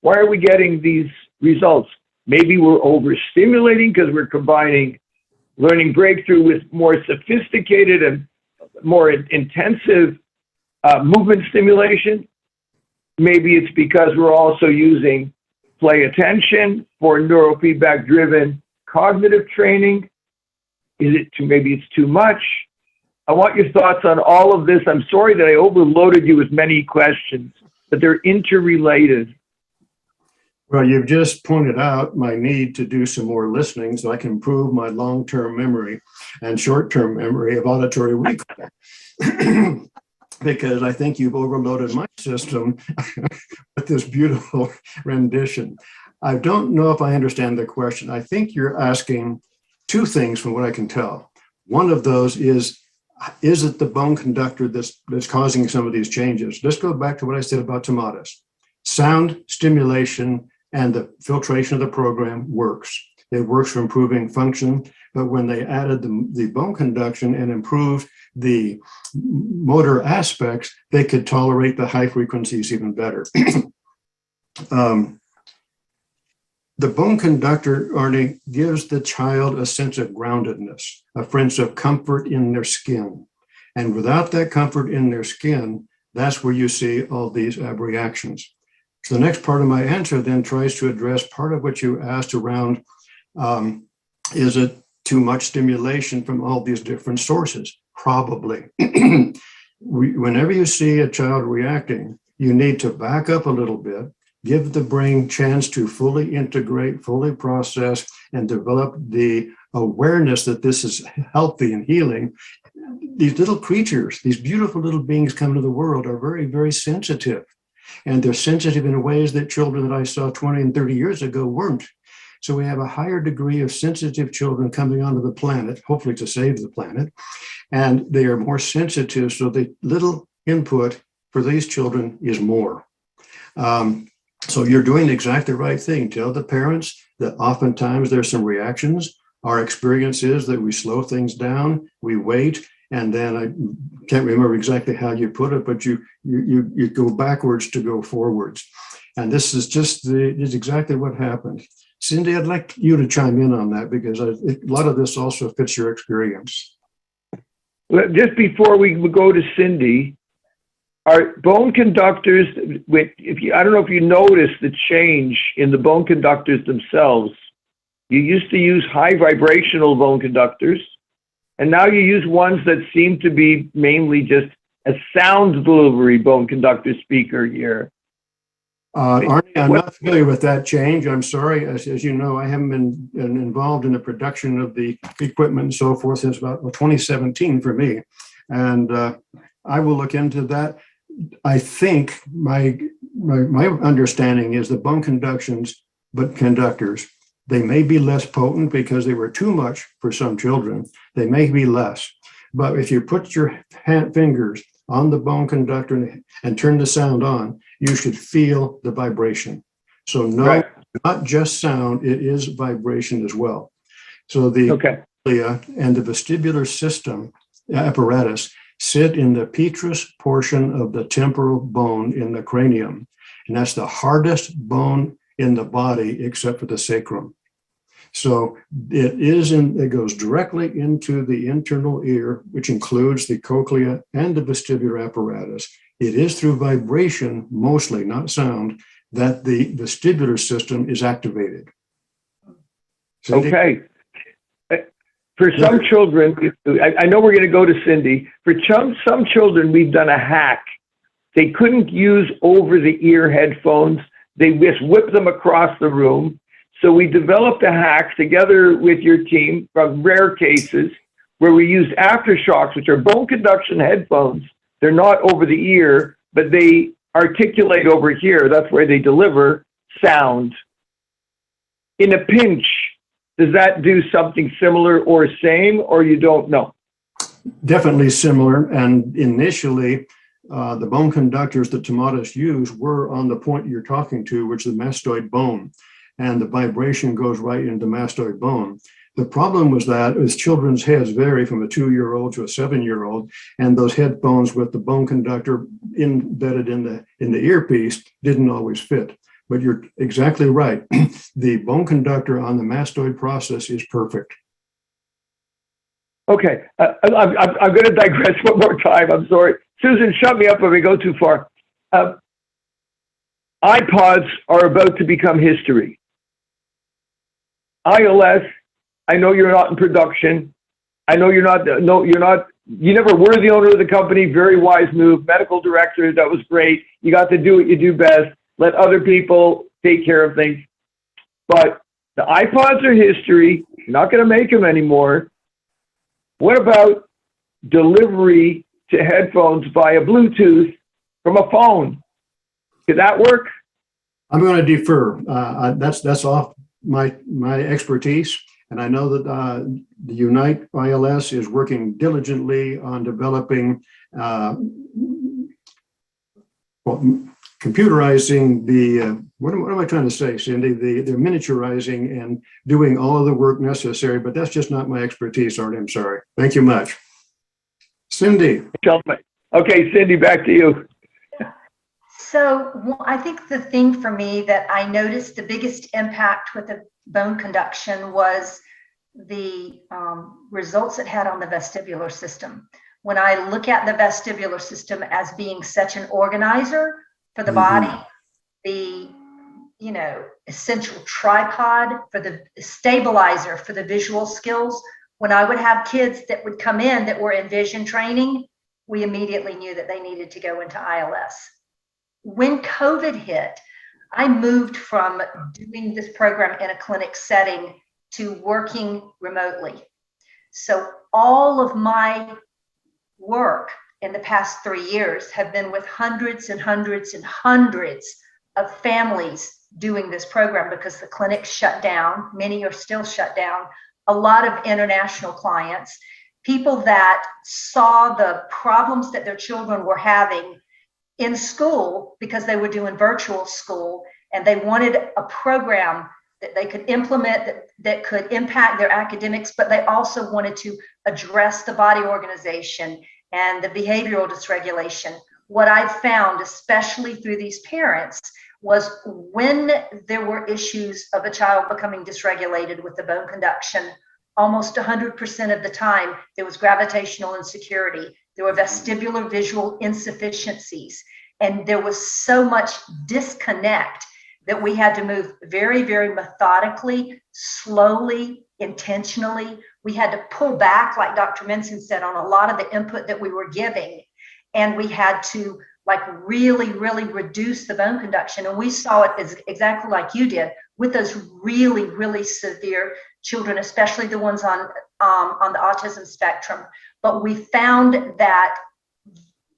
why are we getting these results? Maybe we're overstimulating because we're combining learning breakthrough with more sophisticated and more intensive movement stimulation. Maybe it's because we're also using play attention for neurofeedback driven cognitive training. Maybe it's too much? I want your thoughts on all of this. I'm sorry that I overloaded you with many questions, but they're interrelated. Well, you've just pointed out my need to do some more listening so I can improve my long-term memory and short-term memory of auditory recall. Because I think you've overloaded my system with this beautiful rendition. I don't know if I understand the question. I think you're asking two things from what I can tell. One of those is it the bone conductor that's causing some of these changes? Let's go back to what I said about tomatis. Sound stimulation and the filtration of the program works. It works for improving function, but when they added the bone conduction and improved the motor aspects, they could tolerate the high frequencies even better. The bone conductor, Arnie, gives the child a sense of groundedness, a sense of comfort in their skin. And without that comfort in their skin, that's where you see all these reactions. So the next part of my answer then tries to address part of what you asked around, is it too much stimulation from all these different sources? Probably. Whenever you see a child reacting, you need to back up a little bit, give the brain chance to fully integrate, fully process, and develop the awareness that this is healthy and healing. These little creatures, these beautiful little beings come into the world are very, very sensitive. And they're sensitive in ways that children that I saw 20 and 30 years ago weren't. So we have a higher degree of sensitive children coming onto the planet, hopefully to save the planet. And they are more sensitive, so the little input for these children is more. So you're doing exactly the right thing. Tell the parents that oftentimes there's some reactions. Our experience is that we slow things down, we wait, and then I can't remember exactly how you put it, but you go backwards to go forwards. And this is is exactly what happened. Cindy, I'd like you to chime in on that because a lot of this also fits your experience. Well, just before we go to Cindy, our bone conductors, I don't know if you noticed the change in the bone conductors themselves. You used to use high vibrational bone conductors, and now you use ones that seem to be mainly just a sound delivery bone conductor speaker here. Arnie, I'm not familiar with that change. I'm sorry. As you know, I haven't been involved in the production of the equipment and so forth since about 2017 for me. And I will look into that. I think my understanding is the bone conductors, they may be less potent because they were too much for some children. They may be less. But if you put your fingers on the bone conductor and turn the sound on, you should feel the vibration. So no, right. Not just sound, it is vibration as well. So the and the vestibular system apparatus sit in the petrous portion of the temporal bone in the cranium. And that's the hardest bone in the body except for the sacrum. So it goes directly into the internal ear, which includes the cochlea and the vestibular apparatus. It is through vibration, mostly, not sound, that the vestibular system is activated. Cindy? Okay. For some children, I know we're going to go to Cindy. For some children, we've done a hack. They couldn't use over-the-ear headphones. They just whipped them across the room. So we developed a hack together with your team from rare cases where we used aftershocks, which are bone conduction headphones. They're not over the ear, but they articulate over here. That's where they deliver sound. In a pinch, does that do something similar or same, or you don't know? Definitely similar. And initially, the bone conductors that Tomatis used were on the point you're talking to, which is the mastoid bone. And the vibration goes right into the mastoid bone. The problem was that as children's heads vary from a 2-year-old to a 7-year-old, and those headphones with the bone conductor embedded in the earpiece didn't always fit. But you're exactly right. The bone conductor on the mastoid process is perfect. Okay, I'm going to digress one more time. I'm sorry. Susan, shut me up if we go too far. iPods are about to become history. ILS, I know you're not in production. I know you never were the owner of the company. Very wise move. Medical director, that was great. You got to do what you do best. Let other people take care of things. But the iPods are history. You're not going to make them anymore. What about delivery to headphones via Bluetooth from a phone? Could that work? I'm going to defer. That's off my expertise. And I know that the Unite ILS is working diligently on developing, computerizing the, what am I trying to say, Cindy? They're miniaturizing and doing all of the work necessary, but that's just not my expertise, Artie. I'm sorry. Thank you much. Cindy. Okay, Cindy, back to you. So I think the thing for me that I noticed the biggest impact with the bone conduction was the results it had on the vestibular system. When I look at the vestibular system as being such an organizer for the body, the essential tripod for the stabilizer for the visual skills. When I would have kids that would come in that were in vision training, we immediately knew that they needed to go into ILS. When COVID hit, I moved from doing this program in a clinic setting to working remotely. So all of my work in the past 3 years have been with hundreds and hundreds and hundreds of families doing this program because the clinics shut down. Many are still shut down. A lot of international clients, people that saw the problems that their children were having in school because they were doing virtual school, and they wanted a program that they could implement that could impact their academics, but they also wanted to address the body organization and the behavioral dysregulation. What I found, especially through these parents, was when there were issues of a child becoming dysregulated with the bone conduction, almost 100% of the time, there was gravitational insecurity. There were vestibular visual insufficiencies, and there was so much disconnect that we had to move very, very methodically, slowly, intentionally. We had to pull back, like Dr. Minson said, on a lot of the input that we were giving. And we had to really, really reduce the bone conduction. And we saw it as exactly like you did with those really, really severe children, especially the ones on the autism spectrum. But we found that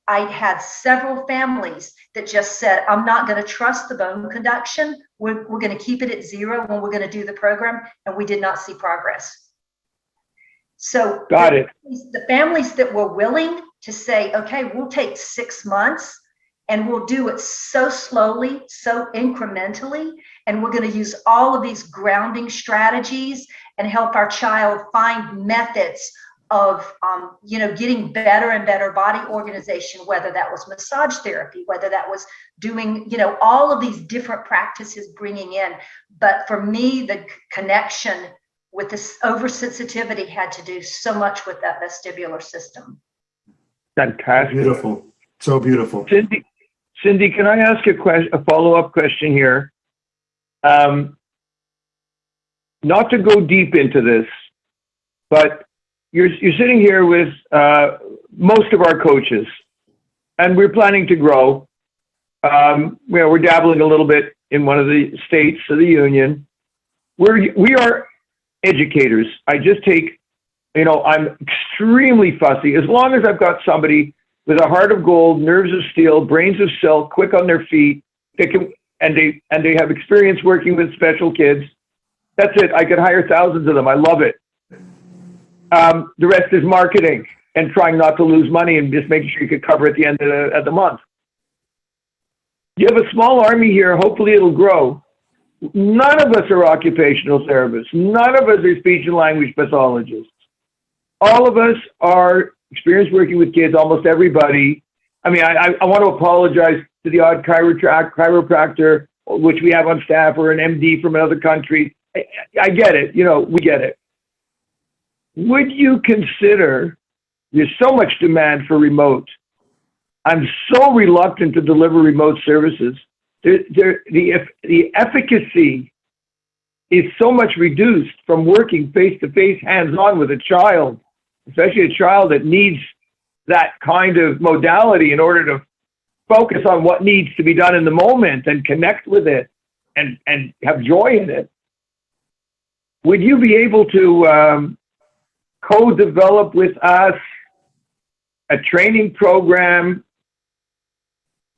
I had several families that just said, I'm not going to trust the bone conduction. We're going to keep it at 0 when we're going to do the program. And we did not see progress. So Got it. The families that were willing to say, okay, we'll take 6 months and we'll do it so slowly, so incrementally. And we're going to use all of these grounding strategies and help our child find methods of getting better and better body organization, whether that was massage therapy, whether that was doing all of these different practices bringing in. But for me, the connection with this oversensitivity had to do so much with that vestibular system. Fantastic. Beautiful. So beautiful. Cindy, can I ask a follow-up question here? Not to go deep into this, but you're sitting here with most of our coaches, and we're planning to grow. We're dabbling a little bit in one of the states of the union. We are educators. I just take, I'm extremely fussy. As long as I've got somebody with a heart of gold, nerves of steel, brains of silk, quick on their feet, and they have experience working with special kids, That's it. I could hire thousands of them. I love it. The rest is marketing and trying not to lose money and just making sure you could cover at the end of the month. You have a small army here. Hopefully it'll grow. None of us are occupational therapists. None of us are speech and language pathologists. All of us are experienced working with kids, almost everybody. I mean, I want to apologize to the odd chiropractor, which we have on staff, or an MD from another country. I get it. You know, we get it. Would you consider, there's so much demand for remote. I'm so reluctant to deliver remote services. The efficacy is so much reduced from working face-to-face, hands-on with a child, especially a child that needs that kind of modality in order to focus on what needs to be done in the moment and connect with it and have joy in it. Would you be able to co-develop with us a training program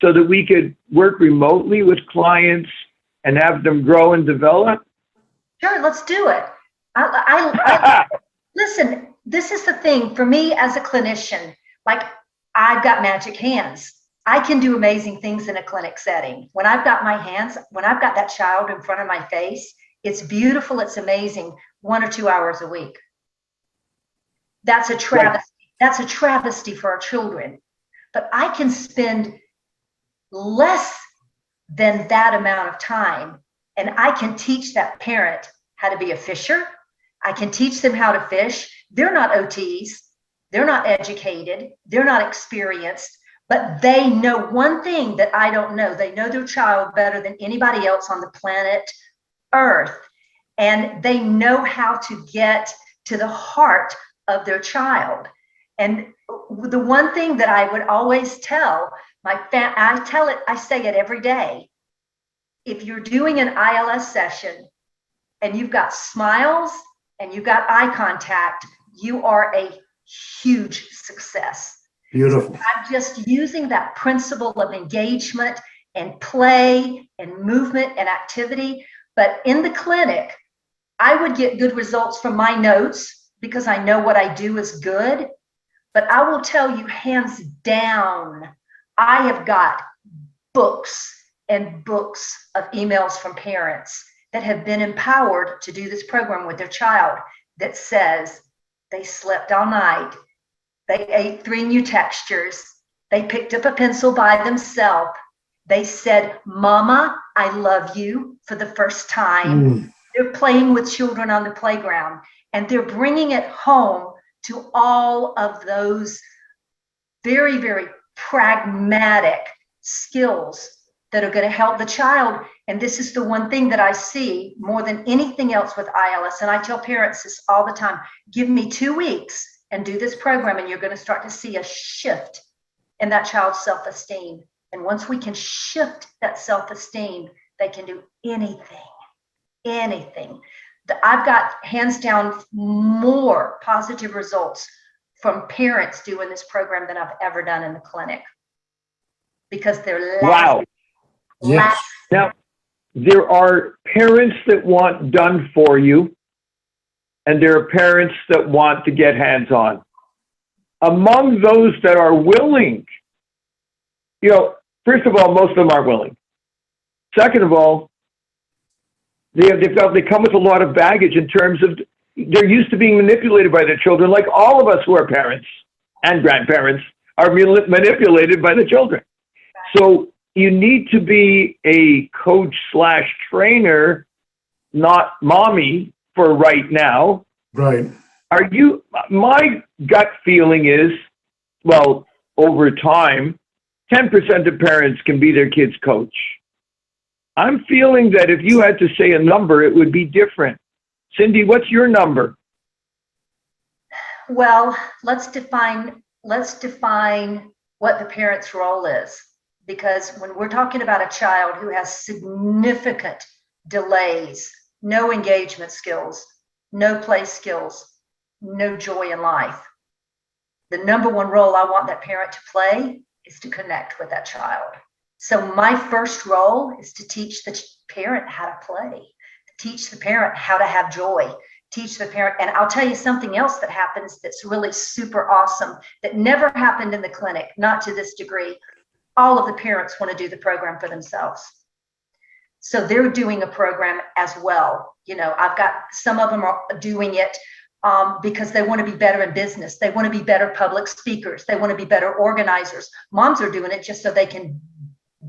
so that we could work remotely with clients and have them grow and develop? Sure, let's do it. Listen, this is the thing for me as a clinician, like I've got magic hands. I can do amazing things in a clinic setting. When I've got my hands, when I've got that child in front of my face, it's beautiful, it's amazing, 1 or 2 hours a week. That's a travesty. That's a travesty for our children. But I can spend less than that amount of time, and I can teach that parent how to be a fisher. I can teach them how to fish. They're not OTs. They're not educated. They're not experienced, but they know one thing that I don't know. They know their child better than anybody else on the planet Earth. And they know how to get to the heart of their child. And the one thing that I would always tell I say it every day. If you're doing an ILS session and you've got smiles and you've got eye contact, you are a huge success. Beautiful. So I'm just using that principle of engagement and play and movement and activity. But in the clinic, I would get good results from my notes because I know what I do is good. But I will tell you hands down, I have got books and books of emails from parents that have been empowered to do this program with their child that says they slept all night, they ate 3 new textures, they picked up a pencil by themselves, they said, "Mama, I love you," for the first time. They're playing with children on the playground, and they're bringing it home to all of those very, very pragmatic skills that are going to help the child. And this is the one thing that I see more than anything else with ILS. And I tell parents this all the time, give me 2 weeks and do this program, and you're going to start to see a shift in that child's self-esteem. And once we can shift that self-esteem, they can do anything, anything. I've got hands down more positive results from parents doing this program than I've ever done in the clinic, because they're Wow. Yes. Now, there are parents that want done for you, and there are parents that want to get hands-on. Among those that are willing, you know, first of all, most of them aren't willing. Second of all, they come with a lot of baggage in terms of they're used to being manipulated by their children, like all of us who are parents and grandparents are manipulated by the children. So you need to be a coach/trainer, not mommy, for right now. Right. My gut feeling is, well, over time, 10% of parents can be their kid's coach. I'm feeling that if you had to say a number, it would be different. Cindy, what's your number? Well, let's define what the parent's role is. Because when we're talking about a child who has significant delays, no engagement skills, no play skills, no joy in life, the number one role I want that parent to play is to connect with that child. So my first role is to teach the parent how to play, teach the parent how to have joy, teach the parent. And I'll tell you something else that happens that's really super awesome that never happened in the clinic, not to this degree. All of the parents want to do the program for themselves. So they're doing a program as well. You know, I've got some of them are doing it because they want to be better in business. They want to be better public speakers. They want to be better organizers. Moms are doing it just so they can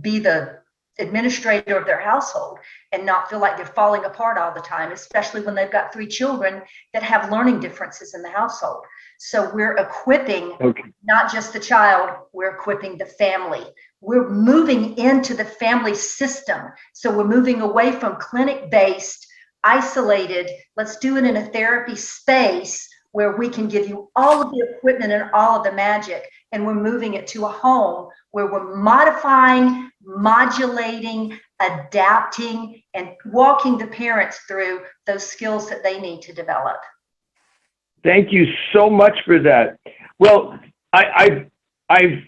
be the administrator of their household and not feel like they're falling apart all the time, especially when they've got 3 children that have learning differences in the household. So we're equipping not just the child, we're equipping the family. We're moving into the family system. So we're moving away from clinic-based, isolated, let's do it in a therapy space where we can give you all of the equipment and all of the magic. And we're moving it to a home where we're modifying, modulating, adapting, and walking the parents through those skills that they need to develop. Thank you so much for that. Well, I've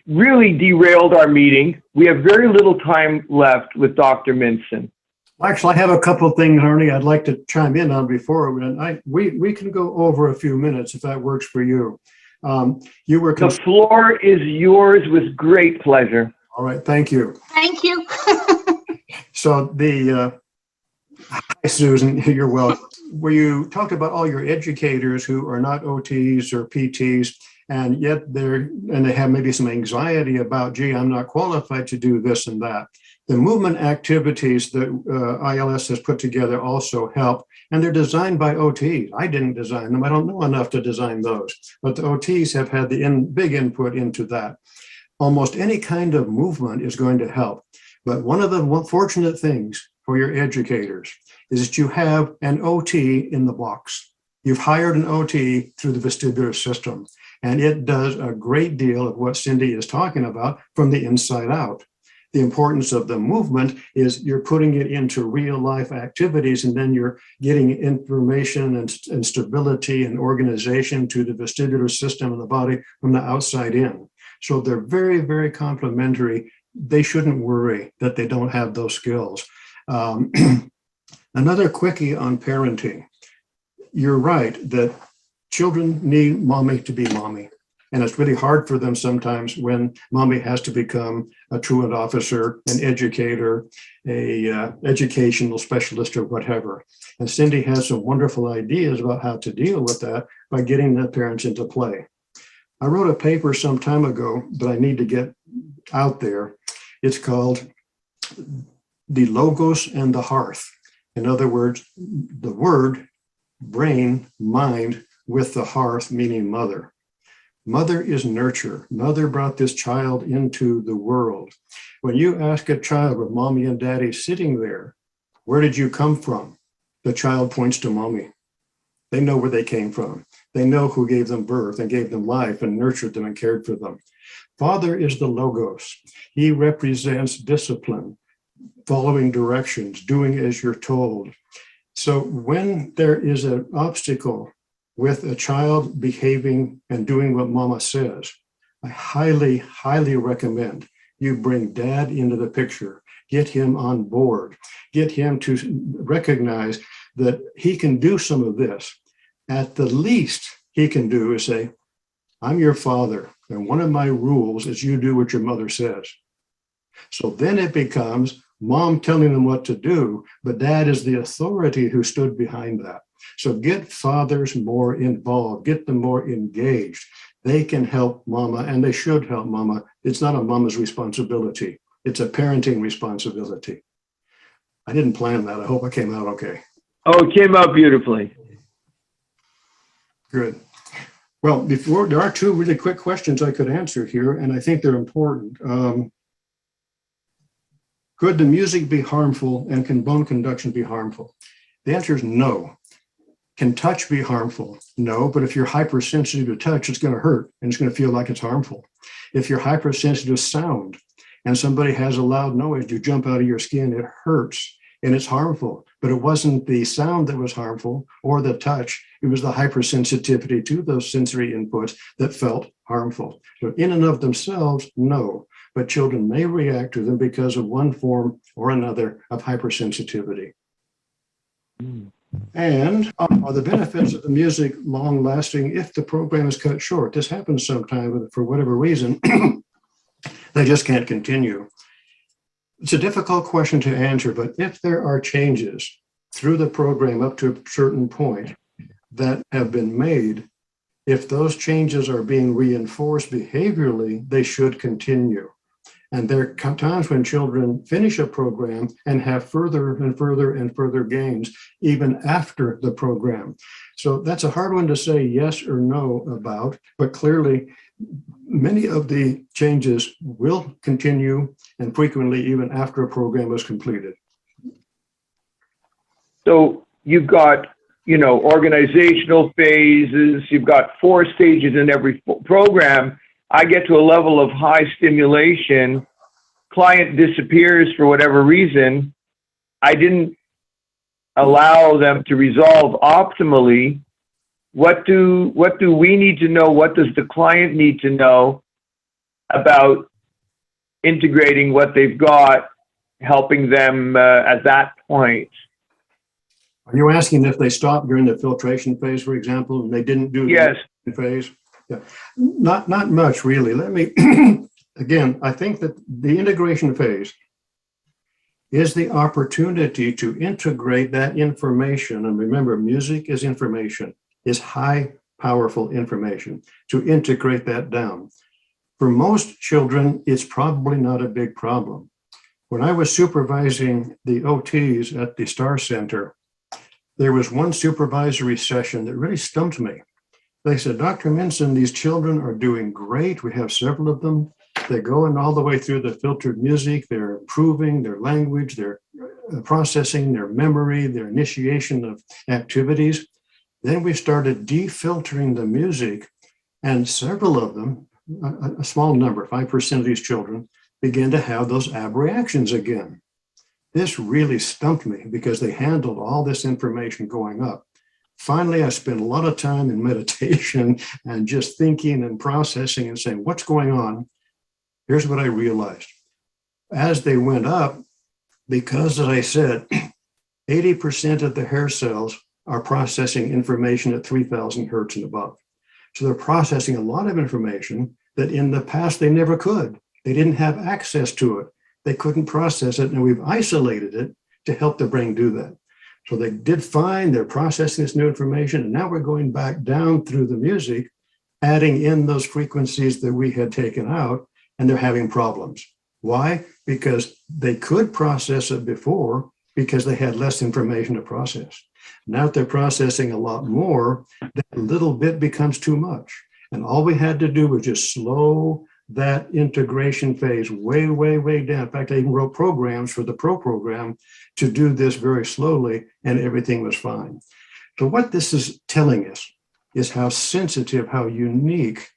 really derailed our meeting. We have very little time left with Dr. Minson. Actually, I have a couple of things, Arnie, I'd like to chime in on before. We can go over a few minutes if that works for you. The floor is yours with great pleasure. All right, thank you. Thank you. So hi, Susan, you're welcome. Where you talked about all your educators who are not OTs or PTs, and yet they have maybe some anxiety about, gee, I'm not qualified to do this and that. The movement activities that ILS has put together also help, and they're designed by OTs. I didn't design them. I don't know enough to design those, but the OTs have had the big input into that. Almost any kind of movement is going to help. But one of the fortunate things for your educators is that you have an OT in the box. You've hired an OT through the vestibular system, and it does a great deal of what Cindy is talking about from the inside out. The importance of the movement is you're putting it into real life activities, and then you're getting information and stability and organization to the vestibular system of the body from the outside in. So they're very, very complementary. They shouldn't worry that they don't have those skills. Another quickie on parenting. You're right that children need mommy to be mommy. And it's really hard for them sometimes when mommy has to become a truant officer, an educator, a educational specialist or whatever. And Cindy has some wonderful ideas about how to deal with that by getting the parents into play. I wrote a paper some time ago that I need to get out there. It's called The Logos and the Hearth. In other words, the word, brain, mind with the hearth, meaning mother. Mother is nurture. Mother brought this child into the world. When you ask a child with mommy and daddy sitting there, where did you come from? The child points to mommy. They know where they came from. They know who gave them birth and gave them life and nurtured them and cared for them. Father is the logos. He represents discipline, following directions, doing as you're told. So when there is an obstacle with a child behaving and doing what mama says, I highly, highly recommend you bring dad into the picture, get him on board, get him to recognize that he can do some of this. At the least he can do is say, I'm your father, and one of my rules is you do what your mother says. So then it becomes mom telling them what to do, but dad is the authority who stood behind that. So get fathers more involved, get them more engaged. They can help mama, and they should help mama. It's not a mama's responsibility. It's a parenting responsibility. I didn't plan that. I hope I came out okay. Oh, it came out beautifully. Good. Well, there are 2 really quick questions I could answer here, and I think they're important. Could the music be harmful, and can bone conduction be harmful? The answer is no. Can touch be harmful? No, but if you're hypersensitive to touch, it's going to hurt and it's going to feel like it's harmful. If you're hypersensitive to sound and somebody has a loud noise, you jump out of your skin, it hurts and it's harmful. But it wasn't the sound that was harmful or the touch. It was the hypersensitivity to those sensory inputs that felt harmful. So in and of themselves, no, but children may react to them because of one form or another of hypersensitivity. And are the benefits of the music long lasting if the program is cut short? This happens sometime for whatever reason, they just can't continue. It's a difficult question to answer, but if there are changes through the program up to a certain point that have been made, if those changes are being reinforced behaviorally, they should continue. And there are times when children finish a program and have further and further and further gains, even after the program. So that's a hard one to say yes or no about, but clearly many of the changes will continue and frequently even after a program is completed. So you've got, organizational phases, you've got 4 stages in every program. I get to a level of high stimulation, client disappears for whatever reason. I didn't allow them to resolve optimally. What do we need to know? What does the client need to know about integrating what they've got, helping them at that point? Are you asking if they stopped during the filtration phase, for example, and they didn't do Yes. the phase? Yeah, not much really. Let me, again, I think that the integration phase is the opportunity to integrate that information. And remember, music is information, is high, powerful information, to integrate that down. For most children, it's probably not a big problem. When I was supervising the OTs at the Star Center, there was one supervisory session that really stumped me. They said, Dr. Minson, these children are doing great. We have several of them. They're going all the way through the filtered music. They're improving their language, their processing, their memory, their initiation of activities. Then we started defiltering the music, and several of them, a small number, 5% of these children, began to have those abreactions again. This really stumped me because they handled all this information going up. Finally, I spent a lot of time in meditation and just thinking and processing and saying, what's going on? Here's what I realized. As they went up, because as I said, 80% of the hair cells are processing information at 3,000 hertz and above. So they're processing a lot of information that in the past they never could. They didn't have access to it. They couldn't process it, and we've isolated it to help the brain do that. So they did fine, they're processing this new information, and now we're going back down through the music, adding in those frequencies that we had taken out, and they're having problems. Why? Because they could process it before because they had less information to process. Now that they're processing a lot more, that little bit becomes too much. And all we had to do was just slow that integration phase way, way, way down. In fact, I even wrote programs for the Pro program to do this very slowly, and everything was fine. So what this is telling us is how sensitive, how unique,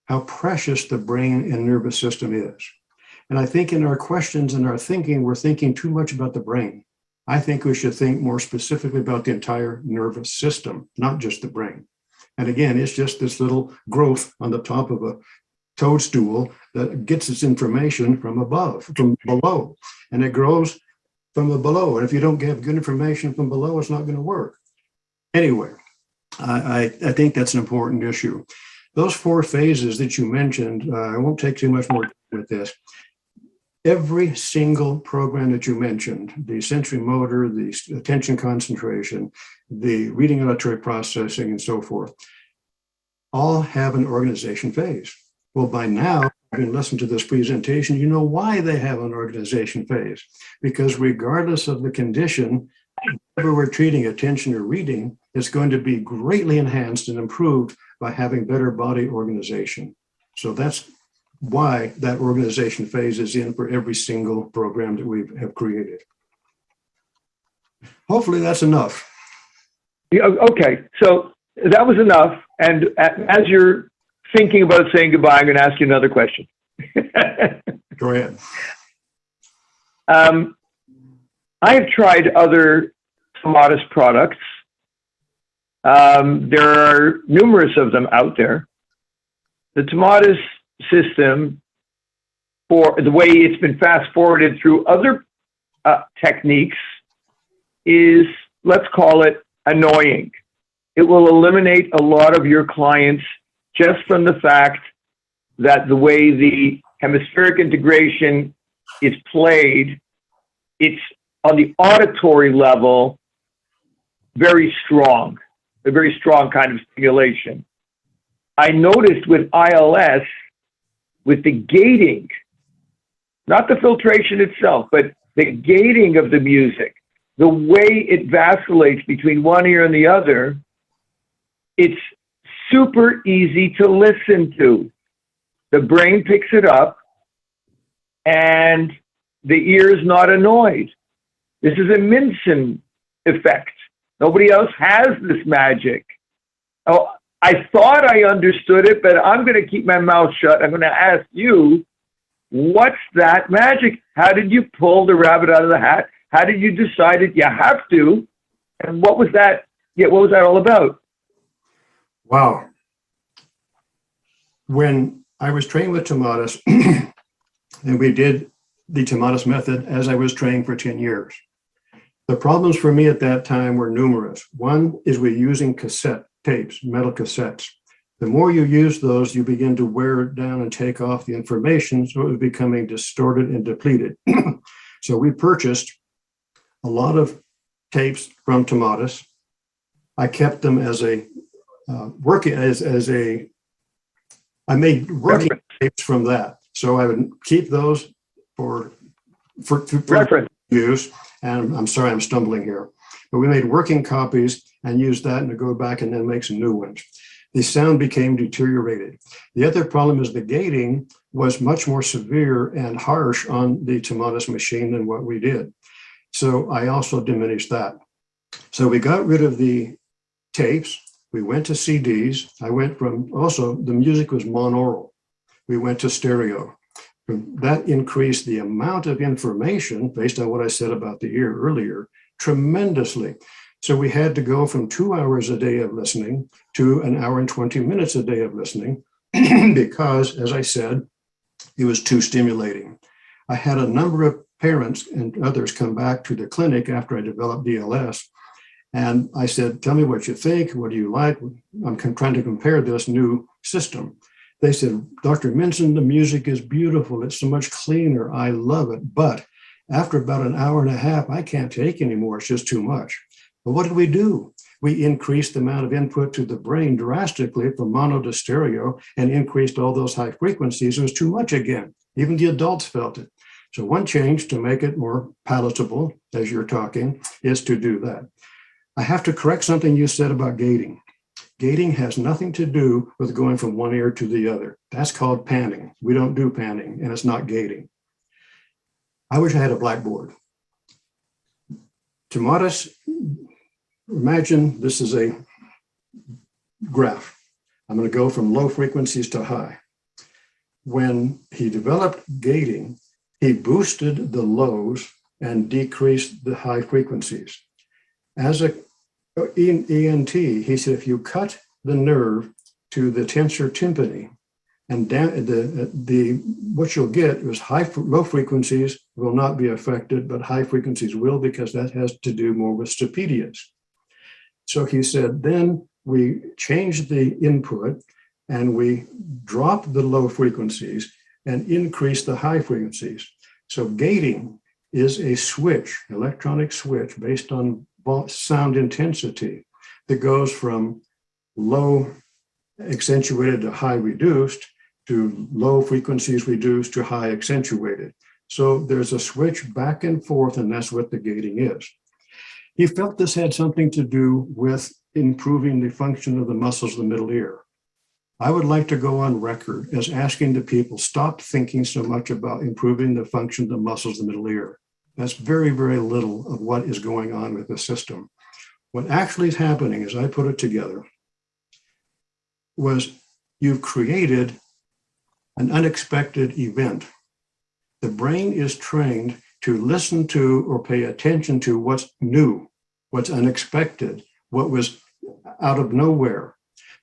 how precious the brain and nervous system is. And I think in our questions and our thinking, we're thinking too much about the brain. I think we should think more specifically about the entire nervous system, not just the brain. And again, it's just this little growth on the top of a toadstool that gets its information from above, from below, and it grows from the below. And if you don't have good information from below, it's not going to work. Anyway, I think that's an important issue. Those 4 phases that you mentioned, I won't take too much more time with this. Every single program that you mentioned, the sensory motor, the attention concentration, the reading auditory processing, and so forth, all have an organization phase. Well, by now, having listened to this presentation, you know why they have an organization phase. Because regardless of the condition, whatever we're treating, attention or reading, is going to be greatly enhanced and improved by having better body organization. So that's why that organization phase is in for every single program that we have created. Hopefully that's enough. Yeah, okay, so that was enough. And as you're thinking about saying goodbye, I'm going to ask you another question. Go ahead. I have tried other Tomatis products. There are numerous of them out there. The Tomatis system, for the way it's been fast forwarded through other techniques, is, let's call it, annoying. It will eliminate a lot of your clients just from the fact that the way the hemispheric integration is played, it's on the auditory level, very strong, a very strong kind of stimulation. I noticed with ILS, with the gating, not the filtration itself, but the gating of the music, the way it vacillates between one ear and the other, it's super easy to listen to. The brain picks it up and the ear is not annoyed. This is a Minson effect. Nobody else has this magic. Oh, I thought I understood it, but I'm going to keep my mouth shut. I'm going to ask you, what's that magic? How did you pull the rabbit out of the hat? How did you decide that you have to? And what was that? Yeah, what was that all about? Wow. When I was trained with Tomatis, and we did the Tomatis method as I was trained for 10 years. The problems for me at that time were numerous. One is we're using cassette tapes, metal cassettes. The more you use those, you begin to wear it down and take off the information, so it was becoming distorted and depleted. So we purchased a lot of tapes from Tomatis. I kept them as a I made working tapes from that. So I would keep those for reference use. And I'm sorry, I'm stumbling here. But we made working copies and used that and to go back and then make some new ones. The sound became deteriorated. The other problem is the gating was much more severe and harsh on the Tomatis machine than what we did. So I also diminished that. So we got rid of the tapes. We went to CDs. I went from, also the music was monaural. We went to stereo. That increased the amount of information based on what I said about the ear earlier tremendously. So we had to go from 2 hours a day of listening to an hour and 20 minutes a day of listening because, as I said, it was too stimulating. I had a number of parents and others come back to the clinic after I developed DLS. And I said, tell me what you think. What do you like? I'm trying to compare this new system. They said, Dr. Minson, the music is beautiful. It's so much cleaner. I love it. But after about an hour and a half, I can't take anymore. It's just too much. But what did we do? We increased the amount of input to the brain drastically from mono to stereo and increased all those high frequencies. It was too much again. Even the adults felt it. So one change to make it more palatable, as you're talking, is to do that. I have to correct something you said about gating. Gating has nothing to do with going from one ear to the other. That's called panning. We don't do panning, and it's not gating. I wish I had a blackboard. Tomatis, imagine this is a graph. I'm going to go from low frequencies to high. When he developed gating, he boosted the lows and decreased the high frequencies. As a ENT, he said, if you cut the nerve to the tensor tympani, and down what you'll get is low frequencies will not be affected, but high frequencies will, because that has to do more with stapedius. So he said, then we changed the input and we dropped the low frequencies and increased the high frequencies. So gating is a switch, electronic switch based on sound intensity that goes from low accentuated to high reduced to low frequencies reduced to high accentuated. So there's a switch back and forth, and that's what the gating is. He felt this had something to do with improving the function of the muscles of the middle ear. I would like to go on record as asking the people, stop thinking so much about improving the function of the muscles of the middle ear. That's very, very little of what is going on with the system. What actually is happening, as I put it together, was you've created an unexpected event. The brain is trained to listen to or pay attention to what's new, what's unexpected, what was out of nowhere.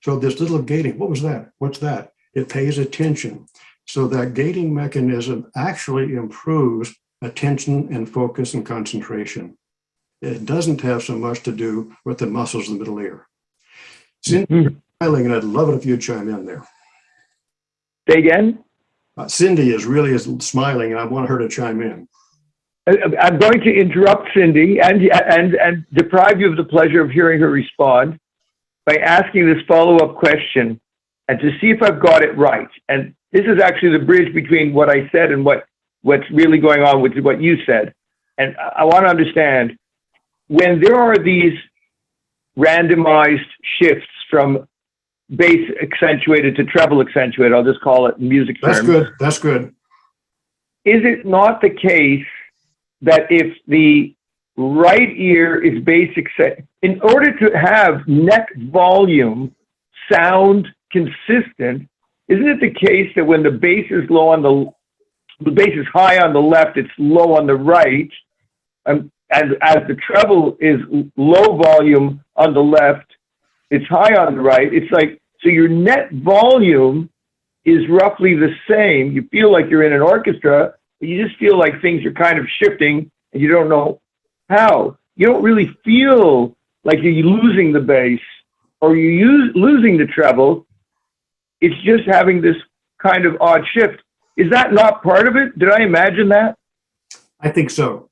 So this little gating, what was that? What's that? It pays attention. So that gating mechanism actually improves attention and focus and concentration. It doesn't have so much to do with the muscles of the middle ear. Cindy, you're smiling, and I'd love it if you'd chime in there. Say again? Cindy is smiling, and I want her to chime in. I'm going to interrupt Cindy and deprive you of the pleasure of hearing her respond by asking this follow-up question and to see if I've got it right. And this is actually the bridge between what I said and what's really going on with what you said. And I want to understand, when there are these randomized shifts from bass accentuated to treble accentuated, I'll just call it music terms. That's good. That's good. Is it not the case that if the right ear is bass accentuated, in order to have net volume sound consistent, isn't it the case that when the bass is low on the bass is high on the left, it's low on the right, and as the treble is low volume on the left, it's high on the right. It's like, so your net volume is roughly the same. You feel like you're in an orchestra, but you just feel like things are kind of shifting and you don't know how. You don't really feel like you're losing the bass or you're losing the treble. It's just having this kind of odd shift. Is that not part of it? Did I imagine that? I think so.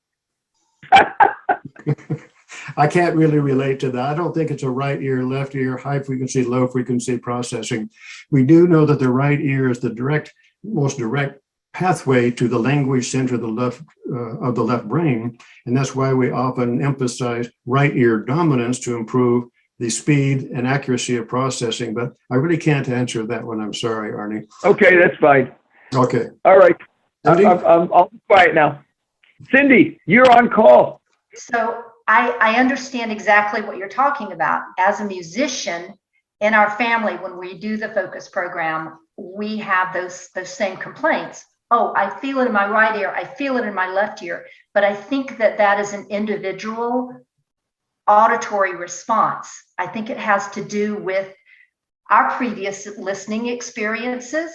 I can't really relate to that. I don't think it's a right ear, left ear, high frequency, low frequency processing. We do know that the right ear is the most direct pathway to the language center of the left brain. And that's why we often emphasize right ear dominance to improve the speed and accuracy of processing. But I really can't answer that one. I'm sorry, Arnie. Okay, that's fine. Okay. All right. Cindy? I'll be quiet now. Cindy, you're on call. So I understand exactly what you're talking about. As a musician in our family, when we do the focus program, we have those same complaints. Oh, I feel it in my right ear. I feel it in my left ear. But I think that is an individual auditory response. I think it has to do with our previous listening experiences.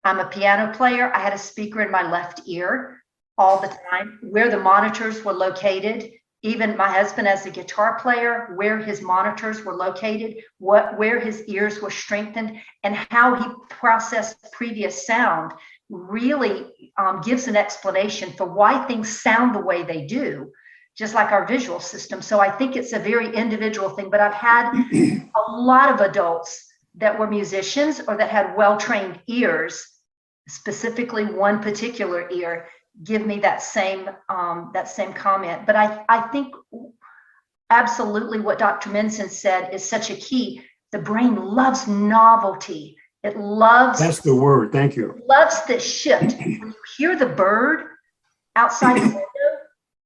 I'm a piano player. I had a speaker in my left ear all the time. Where the monitors were located, even my husband as a guitar player, where his monitors were located, where his ears were strengthened, and how he processed previous sound really gives an explanation for why things sound the way they do, just like our visual system. So I think it's a very individual thing, but I've had a lot of adults that were musicians or that had well-trained ears, specifically one particular ear, give me that same comment. But I think absolutely what Dr. Minson said is such a key. The brain loves novelty. It loves— That's the word. Thank you. Loves the shift. When you hear the bird outside the window,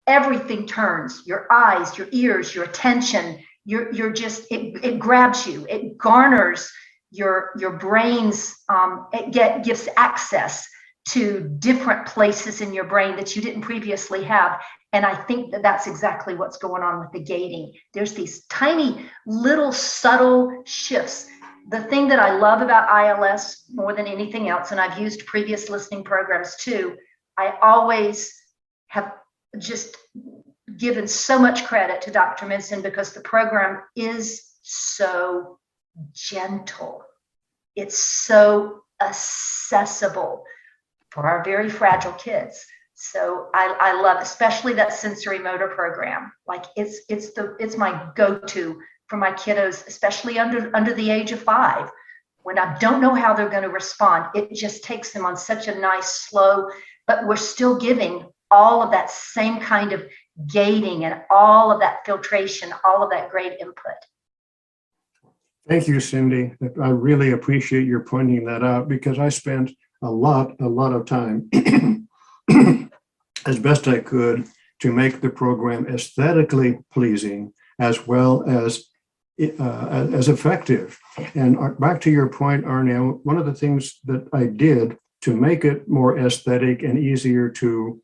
everything turns. Your eyes, your ears, your attention. You're just, it grabs you. It garners your brain's. Gives access to different places in your brain that you didn't previously have. And I think that's exactly what's going on with the gating. There's these tiny little subtle shifts. The thing that I love about ILS more than anything else, and I've used previous listening programs too, I always have just given so much credit to Dr. Minson because the program is so gentle. It's so accessible for our very fragile kids. So I love, especially that sensory motor program. Like it's my go-to for my kiddos, especially under the age of 5. When I don't know how they're going to respond, it just takes them on such a nice, slow, but we're still giving all of that same kind of gating and all of that filtration, all of that great input. Thank you, Cindy. I really appreciate your pointing that out because I spent a lot of time as best I could to make the program aesthetically pleasing as well as effective. And back to your point, Arnie, one of the things that I did to make it more aesthetic and easier to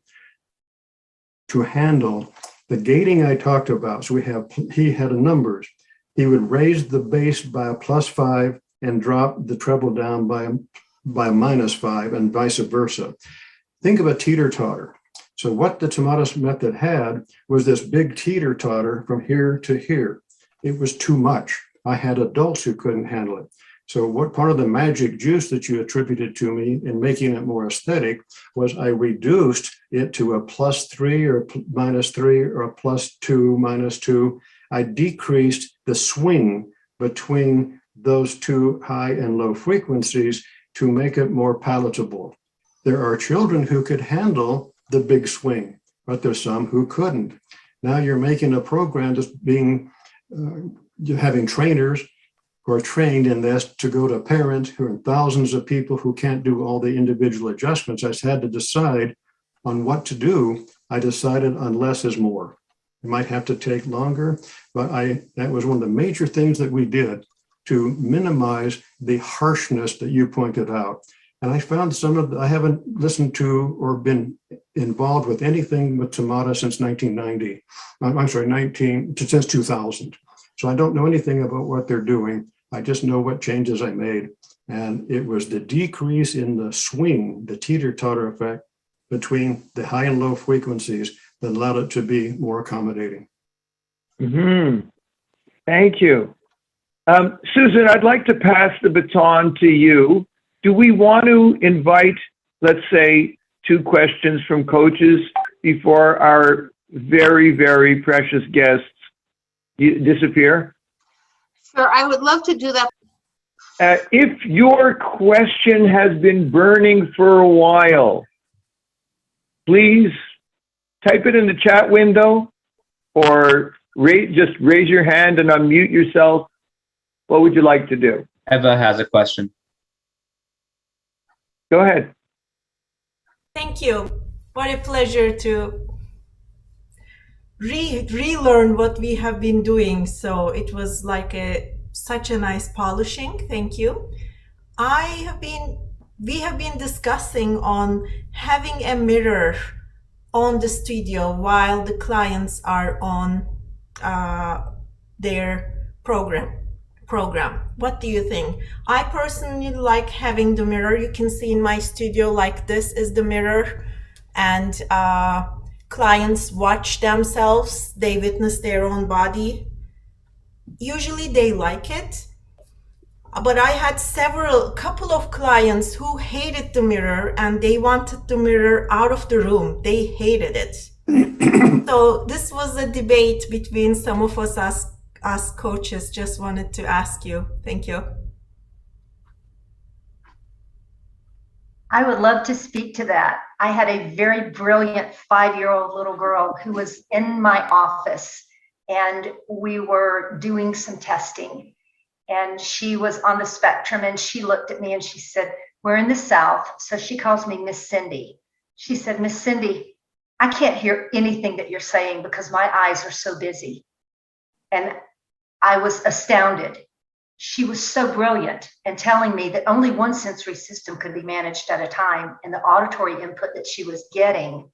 handle, the gating I talked about. So he had numbers. He would raise the bass by a +5 and drop the treble down by a -5 and vice versa. Think of a teeter-totter. So what the Tomatis method had was this big teeter-totter from here to here. It was too much. I had adults who couldn't handle it. So what part of the magic juice that you attributed to me in making it more aesthetic was I reduced it to a +3 or -3 or a +2, -2. I decreased the swing between those two high and low frequencies to make it more palatable. There are children who could handle the big swing, but there's some who couldn't. Now you're making a program that's being, having trainers who are trained in this to go to parents who are thousands of people who can't do all the individual adjustments. I had to decide on what to do. I decided on less is more. It might have to take longer, but that was one of the major things that we did to minimize the harshness that you pointed out. And I found I haven't listened to or been involved with anything with Tomata since 1990. I'm sorry, since 2000. So I don't know anything about what they're doing. I just know what changes I made. And it was the decrease in the swing, the teeter-totter effect between the high and low frequencies that allowed it to be more accommodating. Mm-hmm. Thank you. Susan, I'd like to pass the baton to you. Do we want to invite, let's say, 2 questions from coaches before our very, very precious guests disappear? Sure, I would love to do that. If your question has been burning for a while, please type it in the chat window or just raise your hand and unmute yourself. What would you like to do? Eva has a question. Go ahead. Thank you. What a pleasure to relearn what we have been doing. So it was like such a nice polishing. Thank you. We have been discussing on having a mirror on the studio while the clients are on their program. What do you think? I personally like having the mirror. You can see in my studio, like this is the mirror, and clients watch themselves. They witness their own body. Usually they like it, but I had couple of clients who hated the mirror and they wanted the mirror out of the room. They hated it. So this was a debate between some of us as coaches. Just wanted to ask you. Thank you. I would love to speak to that. I had a very brilliant 5-year-old little girl who was in my office, and we were doing some testing, and she was on the spectrum, and she looked at me and she said, "We're in the South." So she calls me Miss Cindy. She said, "Miss Cindy, I can't hear anything that you're saying because my eyes are so busy." And I was astounded. She was so brilliant and telling me that only one sensory system could be managed at a time, and the auditory input that she was getting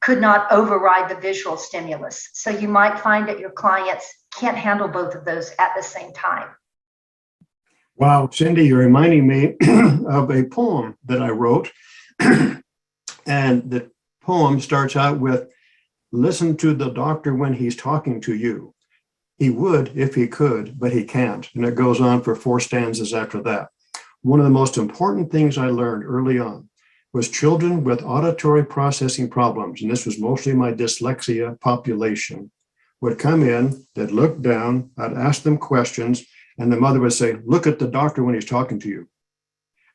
could not override the visual stimulus. So you might find that your clients can't handle both of those at the same time. Wow, Cindy, you're reminding me of a poem that I wrote. And the poem starts out with, "Listen to the doctor when he's talking to you. He would if he could, but he can't." And it goes on for 4 stanzas after that. One of the most important things I learned early on was children with auditory processing problems, and this was mostly my dyslexia population, would come in, they'd look down, I'd ask them questions, and the mother would say, "Look at the doctor when he's talking to you."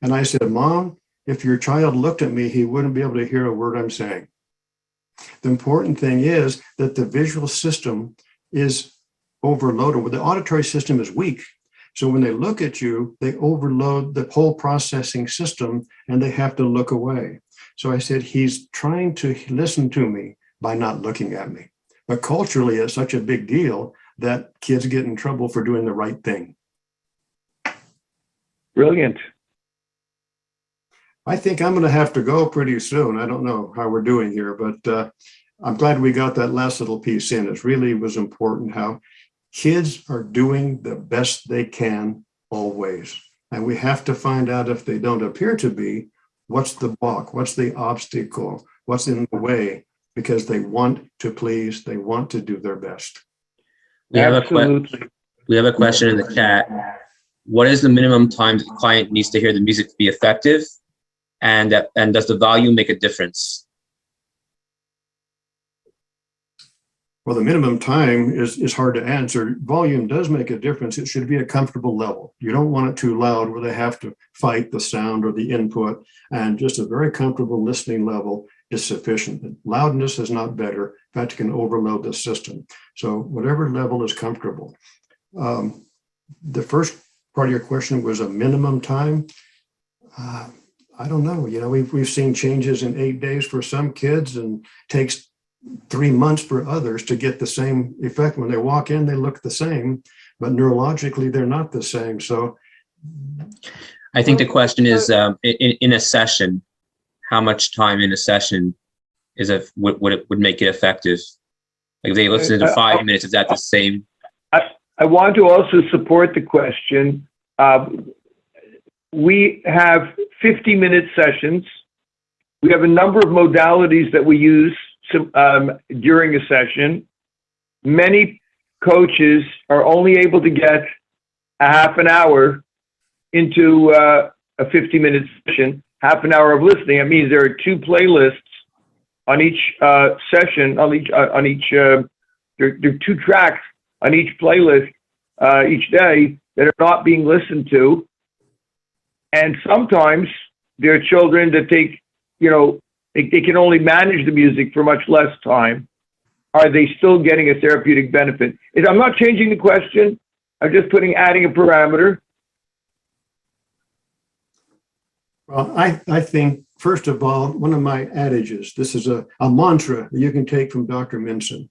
And I said, "Mom, if your child looked at me, he wouldn't be able to hear a word I'm saying." The important thing is that the visual system is overloaded. Well, the auditory system is weak. So when they look at you, they overload the whole processing system and they have to look away. So I said, he's trying to listen to me by not looking at me. But culturally, it's such a big deal that kids get in trouble for doing the right thing. Brilliant. I think I'm going to have to go pretty soon. I don't know how we're doing here, but I'm glad we got that last little piece in. It really was important how kids are doing the best they can always. And we have to find out, if they don't appear to be, what's the block? What's the obstacle? what's in the way, because they want to please, they want to do their best. We have Absolutely. we have a question in the chat. What is the minimum time the client needs to hear the music to be effective? And does the volume make a difference? Well, the minimum time is hard to answer. Volume does make a difference. It should be a comfortable level. You don't want it too loud where they have to fight the sound or the input, and just a very comfortable listening level is sufficient. Loudness is not better. In fact, it can overload the system. So whatever level is comfortable. The first part of your question was a minimum time. I don't know. You know, we've seen changes in 8 days for some kids, and takes 3 months for others to get the same effect. When they walk in, they look the same, but neurologically they're not the same. So I think the question is, in a session, how much time in a session would make it effective? Like if they listen to 5 minutes, is that the same? I want to also support the question. We have 50-minute sessions. We have a number of modalities that we use during a session. Many coaches are only able to get a half an hour into a 50-minute session, half an hour of listening. That means there are 2 playlists on each session, there are 2 tracks on each playlist each day that are not being listened to. And sometimes there are children that take, they can only manage the music for much less time. Are they still getting a therapeutic benefit? I'm not changing the question. I'm just adding a parameter. well, I think, first of all, one of my adages, this is a mantra that you can take from Dr. Minson.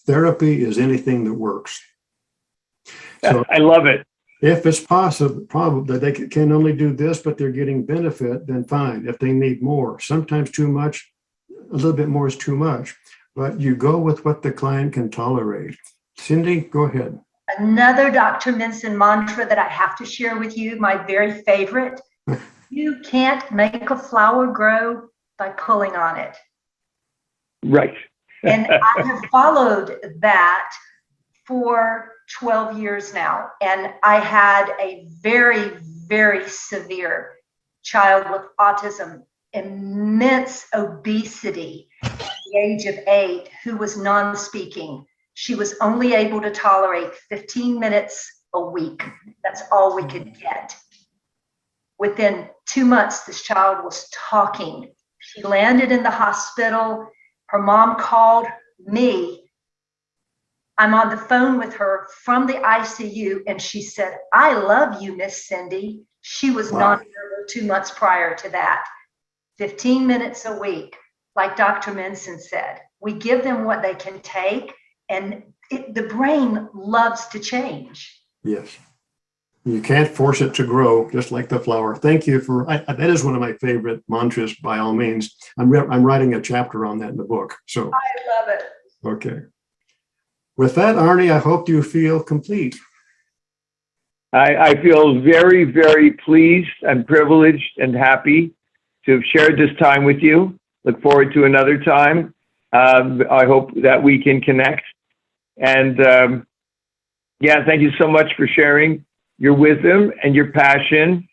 Therapy is anything that works. So I love it. if it's probable that they can only do this, but they're getting benefit, then fine. If they need more, sometimes too much, a little bit more is too much, but you go with what the client can tolerate. Cindy, go ahead. Another Dr. Minson mantra that I have to share with you, my very favorite. You can't make a flower grow by pulling on it. Right. And I have followed that for 12 years now. And I had a very, very severe child with autism, immense obesity at the age of 8, who was non-speaking. She was only able to tolerate 15 minutes a week. That's all we could get. Within 2 months, this child was talking. She landed in the hospital. Her mom called me. I'm on the phone with her from the ICU, and she said, "I love you, Miss Cindy." She was nonverbal 2 months prior to that. 15 minutes a week, like Dr. Minson said. We give them what they can take, and the brain loves to change. Yes. You can't force it to grow, just like the flower. Thank you for, that is one of my favorite mantras, by all means. I'm writing a chapter on that in the book. So I love it. okay. With that, Arnie, I hope you feel complete. I feel very, very pleased and privileged and happy to have shared this time with you. Look forward to another time. I hope that we can connect. And thank you so much for sharing your wisdom and your passion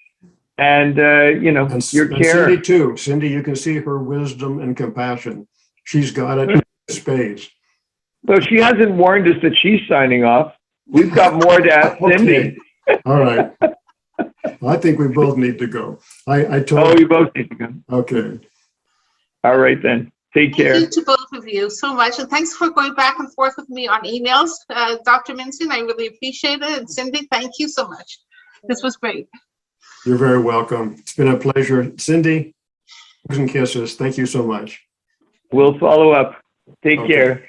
and, your care. Cindy too. Cindy, you can see her wisdom and compassion. She's got it in spades. Well, she hasn't warned us that she's signing off. We've got more to ask Cindy. All right. I think we both need to go. I told you both need to go. Okay. All right, then. Take care. Thank you to both of you so much. And thanks for going back and forth with me on emails, Dr. Minson. I really appreciate it. And Cindy, thank you so much. This was great. You're very welcome. It's been a pleasure. Cindy, hugs and kisses. Thank you so much. We'll follow up. Take care.